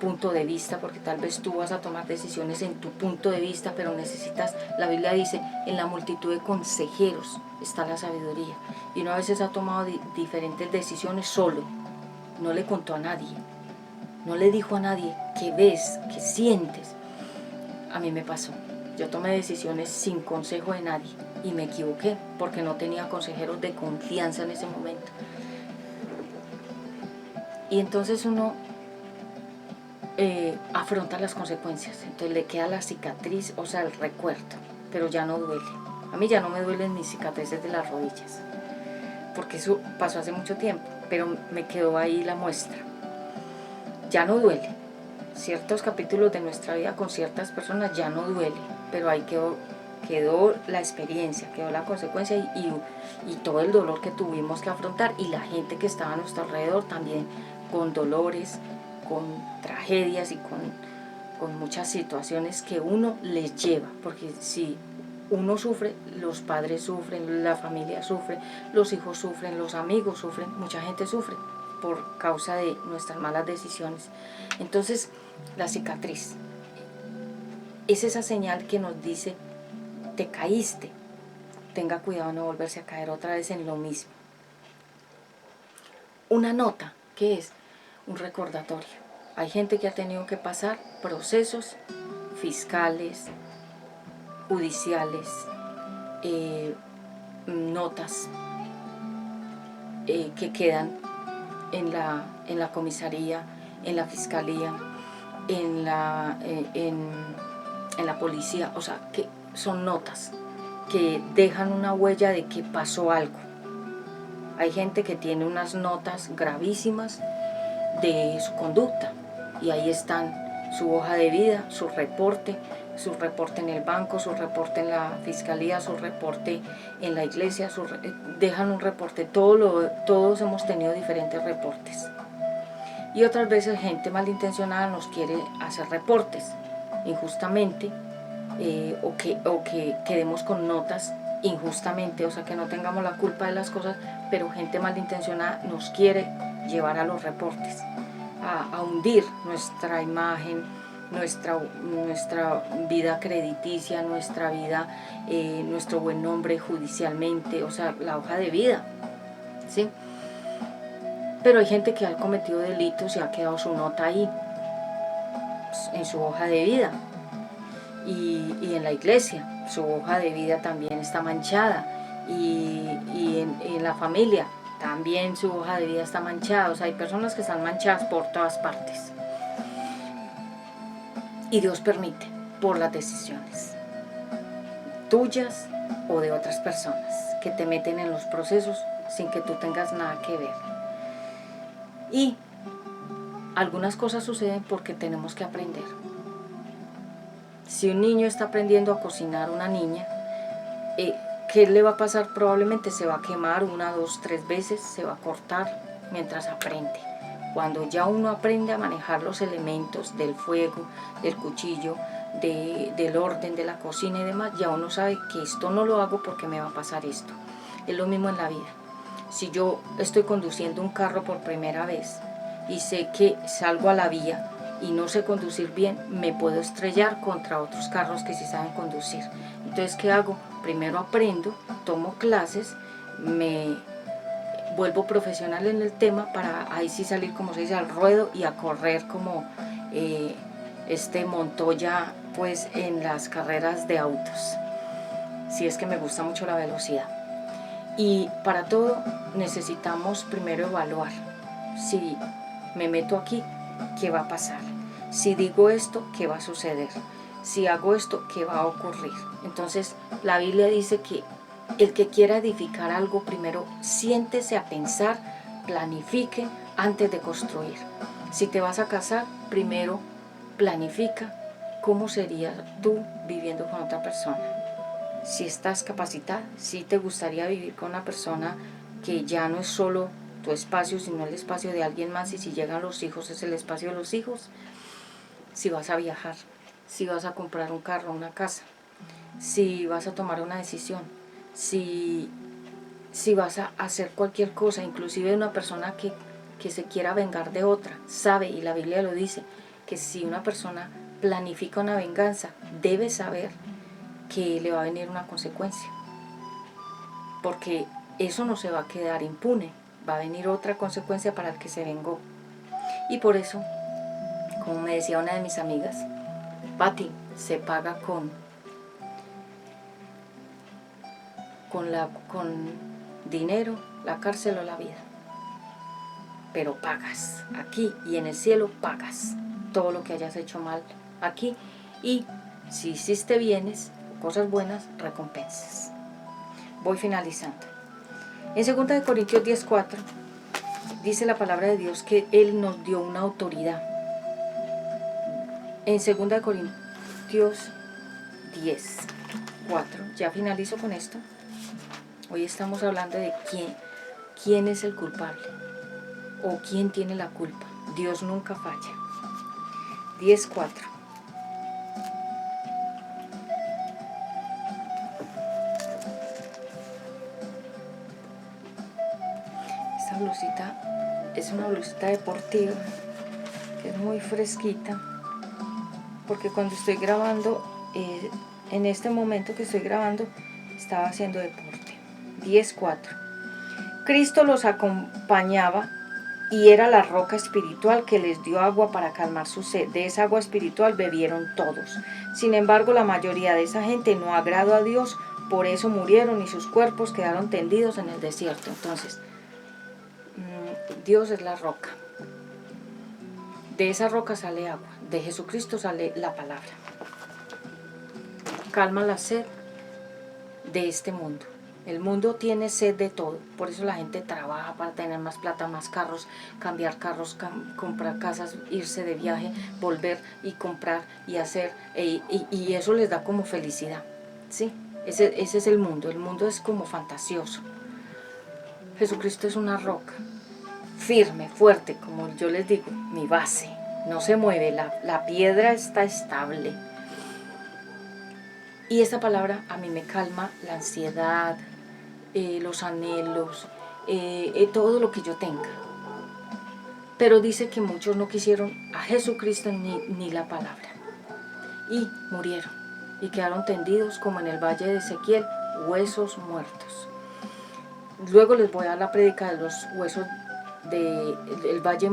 punto de vista, porque tal vez tú vas a tomar decisiones en tu punto de vista, pero necesitas, la Biblia dice, en la multitud de consejeros está la sabiduría. Y uno a veces ha tomado diferentes decisiones solo, no le contó a nadie, no le dijo a nadie qué ves, qué sientes. A mí me pasó, yo tomé decisiones sin consejo de nadie y me equivoqué porque no tenía consejeros de confianza en ese momento. Y entonces uno afronta las consecuencias, entonces le queda la cicatriz, o sea, el recuerdo, pero ya no duele. A mí ya no me duelen mis cicatrices de las rodillas, porque eso pasó hace mucho tiempo, pero me quedó ahí la muestra. Ya no duele. Ciertos capítulos de nuestra vida con ciertas personas ya no duele, pero ahí quedó la experiencia, quedó la consecuencia y todo el dolor que tuvimos que afrontar, y la gente que estaba a nuestro alrededor también con dolores, con tragedias y con muchas situaciones que uno les lleva, porque si uno sufre, los padres sufren, la familia sufre, los hijos sufren, los amigos sufren, mucha gente sufre por causa de nuestras malas decisiones. Entonces, la cicatriz es esa señal que nos dice, te caíste, tenga cuidado de no volverse a caer otra vez en lo mismo. Una nota, ¿qué es? Un recordatorio. Hay gente que ha tenido que pasar procesos fiscales, judiciales, notas que quedan en la comisaría, en la fiscalía, en la policía, o sea, que son notas que dejan una huella de que pasó algo. Hay gente que tiene unas notas gravísimas de su conducta y ahí están su hoja de vida, su reporte en el banco, su reporte en la fiscalía, su reporte en la iglesia, dejan un reporte. Todos hemos tenido diferentes reportes. Y otras veces gente malintencionada nos quiere hacer reportes injustamente, o que quedemos con notas injustamente, o sea, que no tengamos la culpa de las cosas, pero gente malintencionada nos quiere llevar a los reportes, a hundir nuestra imagen, nuestra vida crediticia, nuestra vida, nuestro buen nombre judicialmente, o sea, la hoja de vida, ¿sí? Pero hay gente que ha cometido delitos y ha quedado su nota ahí, en su hoja de vida. Y en la iglesia, su hoja de vida también está manchada. Y en la familia, también su hoja de vida está manchada. O sea, hay personas que están manchadas por todas partes. Y Dios permite, por las decisiones tuyas o de otras personas, que te meten en los procesos sin que tú tengas nada que ver. Y algunas cosas suceden porque tenemos que aprender. Si un niño está aprendiendo a cocinar, una niña, ¿qué le va a pasar? Probablemente se va a quemar 1, 2, 3 veces, se va a cortar mientras aprende. Cuando ya uno aprende a manejar los elementos del fuego, del cuchillo, del orden de la cocina y demás, ya uno sabe que esto no lo hago porque me va a pasar esto. Es lo mismo en la vida. Si yo estoy conduciendo un carro por primera vez, y sé que salgo a la vía y no sé conducir bien, me puedo estrellar contra otros carros que sí saben conducir. Entonces, ¿qué hago? Primero aprendo, tomo clases, me vuelvo profesional en el tema para ahí sí salir, como se dice, al ruedo y a correr como Montoya, pues en las carreras de autos, si es que me gusta mucho la velocidad. Y para todo necesitamos primero evaluar. Si me meto aquí, ¿qué va a pasar? Si digo esto, ¿qué va a suceder? Si hago esto, ¿qué va a ocurrir? Entonces, la Biblia dice que el que quiera edificar algo, primero siéntese a pensar, planifique antes de construir. Si te vas a casar, primero planifica cómo serías tú viviendo con otra persona. Si estás capacitada, si te gustaría vivir con una persona que ya no es solo tu espacio, sino el espacio de alguien más, y si llegan los hijos es el espacio de los hijos. Si vas a viajar, si vas a comprar un carro, una casa, si vas a tomar una decisión, si vas a hacer cualquier cosa, inclusive una persona que se quiera vengar de otra, sabe, y la Biblia lo dice, que si una persona planifica una venganza, debe saber que le va a venir una consecuencia, porque eso no se va a quedar impune, va a venir otra consecuencia para el que se vengó. Y por eso, como me decía una de mis amigas, Pati, se paga con dinero, la cárcel o la vida, pero pagas aquí, y en el cielo pagas todo lo que hayas hecho mal aquí, y si hiciste bienes, cosas buenas, recompensas. Voy finalizando. En 2 Corintios 10:4 dice la palabra de Dios que Él nos dio una autoridad. En 2 Corintios 10:4, ya finalizo con esto. Hoy estamos hablando de quién es el culpable o quién tiene la culpa. Dios nunca falla. 10:4. Esta blusita es una blusita deportiva que es muy fresquita, porque cuando estoy grabando, en este momento que estoy grabando, estaba haciendo deporte. 10:4. Cristo los acompañaba y era la roca espiritual que les dio agua para calmar su sed. De esa agua espiritual bebieron todos. Sin embargo, la mayoría de esa gente no agradó a Dios, por eso murieron y sus cuerpos quedaron tendidos en el desierto. Entonces, Dios es la roca. De esa roca sale agua, de Jesucristo sale la palabra. Calma la sed de este mundo. El mundo tiene sed de todo, por eso la gente trabaja para tener más plata, más carros, cambiar carros, comprar casas, irse de viaje, volver y comprar y hacer, y eso les da como felicidad, ¿sí? Ese es el mundo es como fantasioso. Jesucristo es una roca, firme, fuerte, como yo les digo, mi base, no se mueve, la piedra está estable. Y esta palabra a mí me calma la ansiedad, los anhelos, todo lo que yo tenga. Pero dice que muchos no quisieron a Jesucristo ni la palabra. Y murieron. Y quedaron tendidos como en el valle de Ezequiel, huesos muertos. Luego les voy a dar la prédica de los huesos, del valle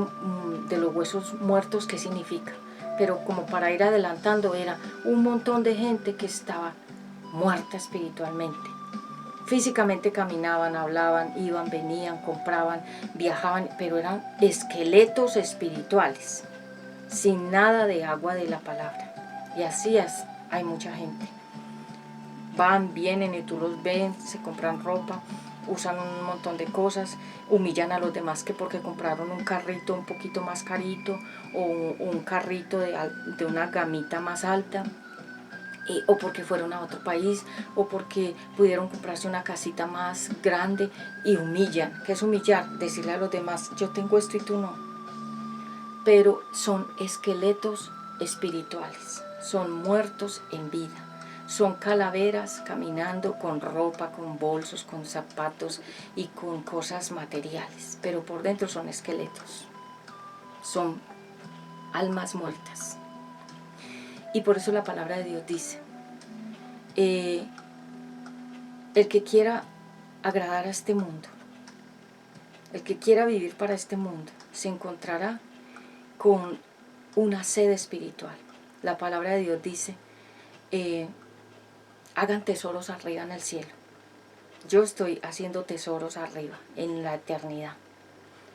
de los huesos muertos, qué significa. Pero como para ir adelantando, era un montón de gente que estaba muerta espiritualmente. Físicamente caminaban, hablaban, iban, venían, compraban, viajaban, pero eran esqueletos espirituales, sin nada de agua de la palabra. Y así hay mucha gente. Van, vienen y tú los ves, se compran ropa, usan un montón de cosas, humillan a los demás que porque compraron un carrito un poquito más carito o un carrito de una gamita más alta. O porque fueron a otro país, o porque pudieron comprarse una casita más grande, y humillan. ¿Qué es humillar? Decirle a los demás, yo tengo esto y tú no. Pero son esqueletos espirituales, son muertos en vida, son calaveras caminando con ropa, con bolsos, con zapatos y con cosas materiales, pero por dentro son esqueletos. son almas muertas. Y por eso la palabra de Dios dice, el que quiera agradar a este mundo, el que quiera vivir para este mundo, se encontrará con una sed espiritual. La palabra de Dios dice, hagan tesoros arriba en el cielo. Yo estoy haciendo tesoros arriba, en la eternidad,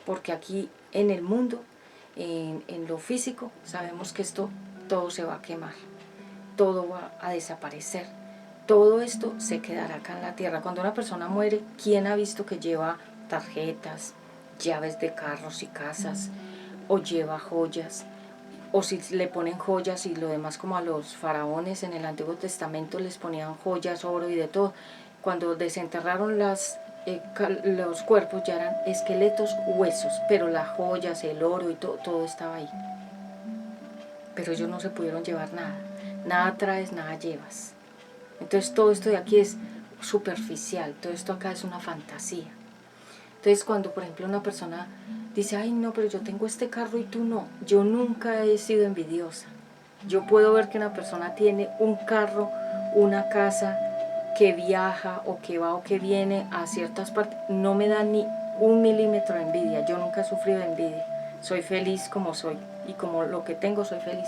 porque aquí en el mundo, en lo físico, sabemos que esto todo se va a quemar, todo va a desaparecer, todo esto se quedará acá en la tierra. Cuando una persona muere, ¿quién ha visto que lleva tarjetas, llaves de carros y casas, o lleva joyas? O si le ponen joyas y lo demás, como a los faraones en el Antiguo Testamento les ponían joyas, oro y de todo. Cuando desenterraron los cuerpos ya eran esqueletos, huesos, pero las joyas, el oro y todo estaba ahí. Pero ellos no se pudieron llevar nada. Nada traes, nada llevas. Entonces todo esto de aquí es superficial, todo esto acá es una fantasía. Entonces cuando por ejemplo una persona dice, ay no, pero yo tengo este carro y tú no, yo nunca he sido envidiosa. Yo puedo ver que una persona tiene un carro, una casa, que viaja o que va o que viene a ciertas partes, no me da ni un milímetro de envidia. Yo nunca he sufrido de envidia. Soy feliz como soy y como lo que tengo soy feliz.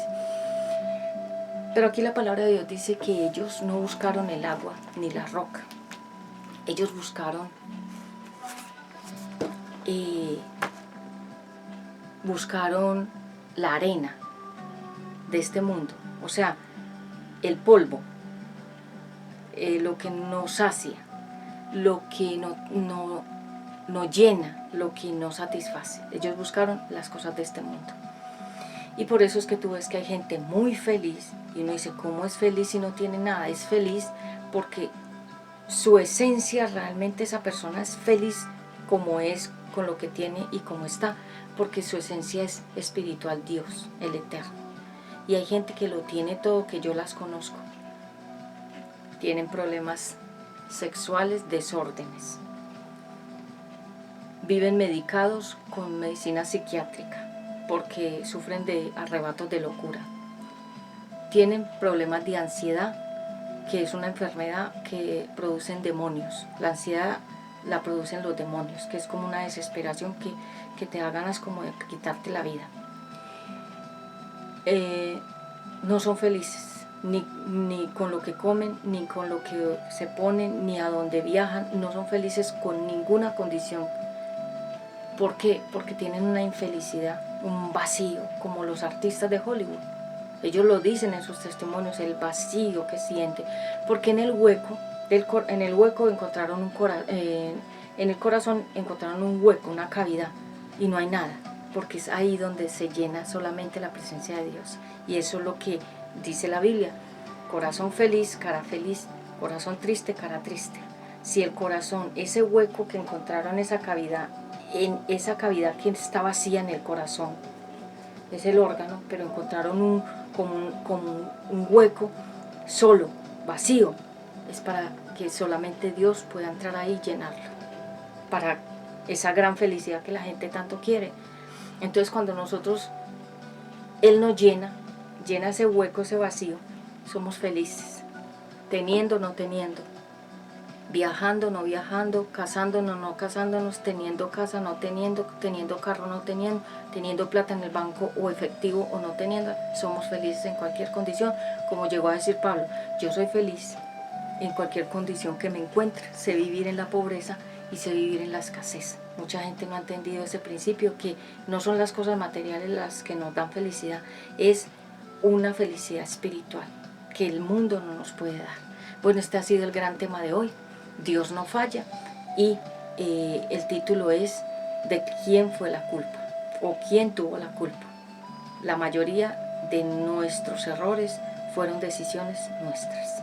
Pero aquí la palabra de Dios dice que ellos no buscaron el agua ni la roca. Ellos buscaron la arena de este mundo, o sea, el polvo, lo que nos sacia, lo que no llena, lo que nos satisface. Ellos buscaron las cosas de este mundo. Y por eso es que tú ves que hay gente muy feliz, y uno dice, ¿cómo es feliz si no tiene nada? Es feliz porque su esencia, realmente esa persona es feliz como es, con lo que tiene y como está, porque su esencia es espiritual, Dios, el Eterno. Y hay gente que lo tiene todo, que yo las conozco. Tienen problemas sexuales, desórdenes. Viven medicados con medicina psiquiátrica porque sufren de arrebatos de locura. Tienen problemas de ansiedad, que es una enfermedad que producen demonios. La ansiedad la producen los demonios, que es como una desesperación que te da ganas como de quitarte la vida. No son felices, ni con lo que comen, ni con lo que se ponen, ni a donde viajan. No son felices con ninguna condición. ¿Por qué? Porque tienen una infelicidad, un vacío, como los artistas de Hollywood. Ellos lo dicen en sus testimonios, el vacío que sienten, porque en el hueco encontraron en el corazón encontraron un hueco, una cavidad, y no hay nada, porque es ahí donde se llena solamente la presencia de Dios. Y eso es lo que dice la Biblia: corazón feliz, cara feliz; corazón triste, cara triste. Si el corazón, ese hueco que encontraron, en esa cavidad que está vacía en el corazón, es el órgano, pero encontraron como un hueco solo, vacío, es para que solamente Dios pueda entrar ahí y llenarlo, para esa gran felicidad que la gente tanto quiere. Entonces cuando Él nos llena ese hueco, ese vacío, somos felices, teniendo o no teniendo, viajando, no viajando, casándonos, no casándonos, teniendo casa, no teniendo, teniendo carro, no teniendo, teniendo plata en el banco o efectivo o no teniendo. Somos felices en cualquier condición, como llegó a decir Pablo: yo soy feliz en cualquier condición que me encuentre. Sé vivir en la pobreza y sé vivir en la escasez. Mucha gente no ha entendido ese principio, que no son las cosas materiales las que nos dan felicidad, es una felicidad espiritual que el mundo no nos puede dar. Bueno, este ha sido el gran tema de hoy. Dios no falla, y el título es ¿de quién fue la culpa? O ¿quién tuvo la culpa? La mayoría de nuestros errores fueron decisiones nuestras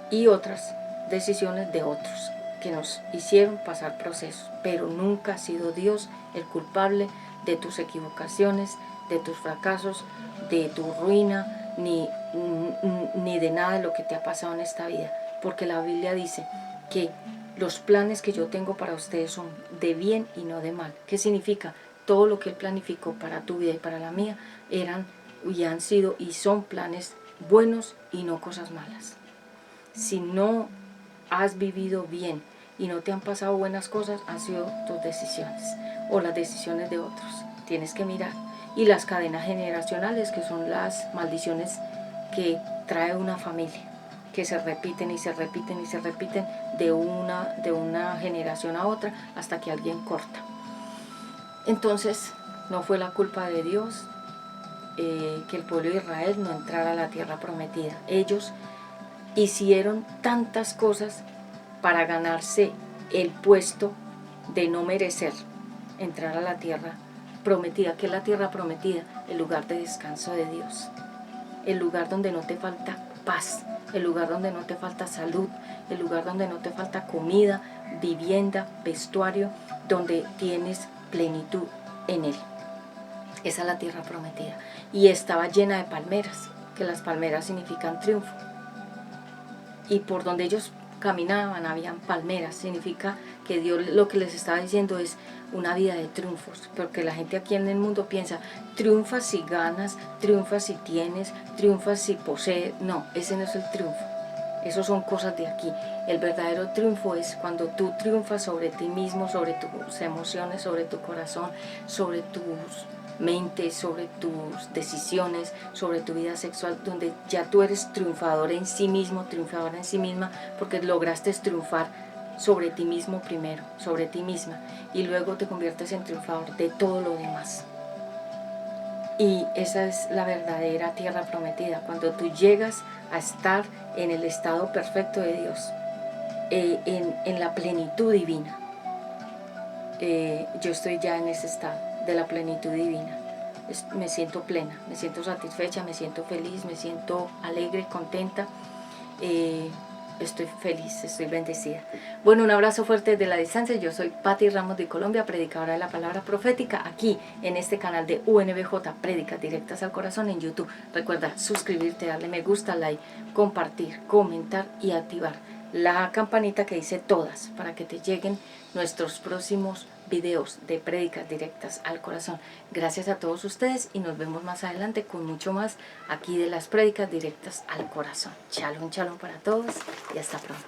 y otras decisiones de otros que nos hicieron pasar procesos, pero nunca ha sido Dios el culpable de tus equivocaciones, de tus fracasos, de tu ruina, ni de nada de lo que te ha pasado en esta vida, porque la Biblia dice que los planes que yo tengo para ustedes son de bien y no de mal. ¿Qué significa? todo lo que Él planificó para tu vida y para la mía eran y han sido y son planes buenos y no cosas malas. Si no has vivido bien y no te han pasado buenas cosas, han sido tus decisiones o las decisiones de otros. Tienes que mirar. Y las cadenas generacionales, que son las maldiciones que trae una familia, que se repiten y se repiten y se repiten de una generación a otra hasta que alguien corta. Entonces, no fue la culpa de Dios que el pueblo de Israel no entrara a la tierra prometida. Ellos hicieron tantas cosas para ganarse el puesto de no merecer entrar a la tierra prometida. ¿Qué es la tierra prometida? El lugar de descanso de Dios, el lugar donde no te falta paz, el lugar donde no te falta salud, el lugar donde no te falta comida, vivienda, vestuario, donde tienes plenitud en Él. Esa es la tierra prometida. Y estaba llena de palmeras, que las palmeras significan triunfo. Y por donde ellos caminaban habían palmeras, significa que Dios lo que les estaba diciendo es una vida de triunfos, porque la gente aquí en el mundo piensa, triunfas si ganas, triunfas si tienes, triunfas si posees. No, ese no es el triunfo, eso son cosas de aquí. El verdadero triunfo es cuando tú triunfas sobre ti mismo, sobre tus emociones, sobre tu corazón, sobre tus mente, sobre tus decisiones, sobre tu vida sexual, donde ya tú eres triunfador en sí mismo, triunfadora en sí misma, porque lograste triunfar sobre ti mismo primero, sobre ti misma, y luego te conviertes en triunfador de todo lo demás. Y esa es la verdadera tierra prometida, cuando tú llegas a estar en el estado perfecto de Dios, en la plenitud divina. Yo estoy ya en ese estado de la plenitud divina. Me siento plena, me siento satisfecha, me siento feliz, me siento alegre, contenta. Estoy feliz, estoy bendecida. Bueno, un abrazo fuerte desde la distancia. Yo soy Patti Ramos de Colombia, predicadora de la palabra profética, aquí en este canal de UNBJ, Prédicas Directas al Corazón en YouTube. Recuerda suscribirte, darle me gusta, like, compartir, comentar y activar la campanita que dice todas, para que te lleguen nuestros próximos videos de prédicas directas al corazón. Gracias a todos ustedes y nos vemos más adelante con mucho más aquí de las prédicas directas al corazón. Shalom, shalom para todos y hasta pronto.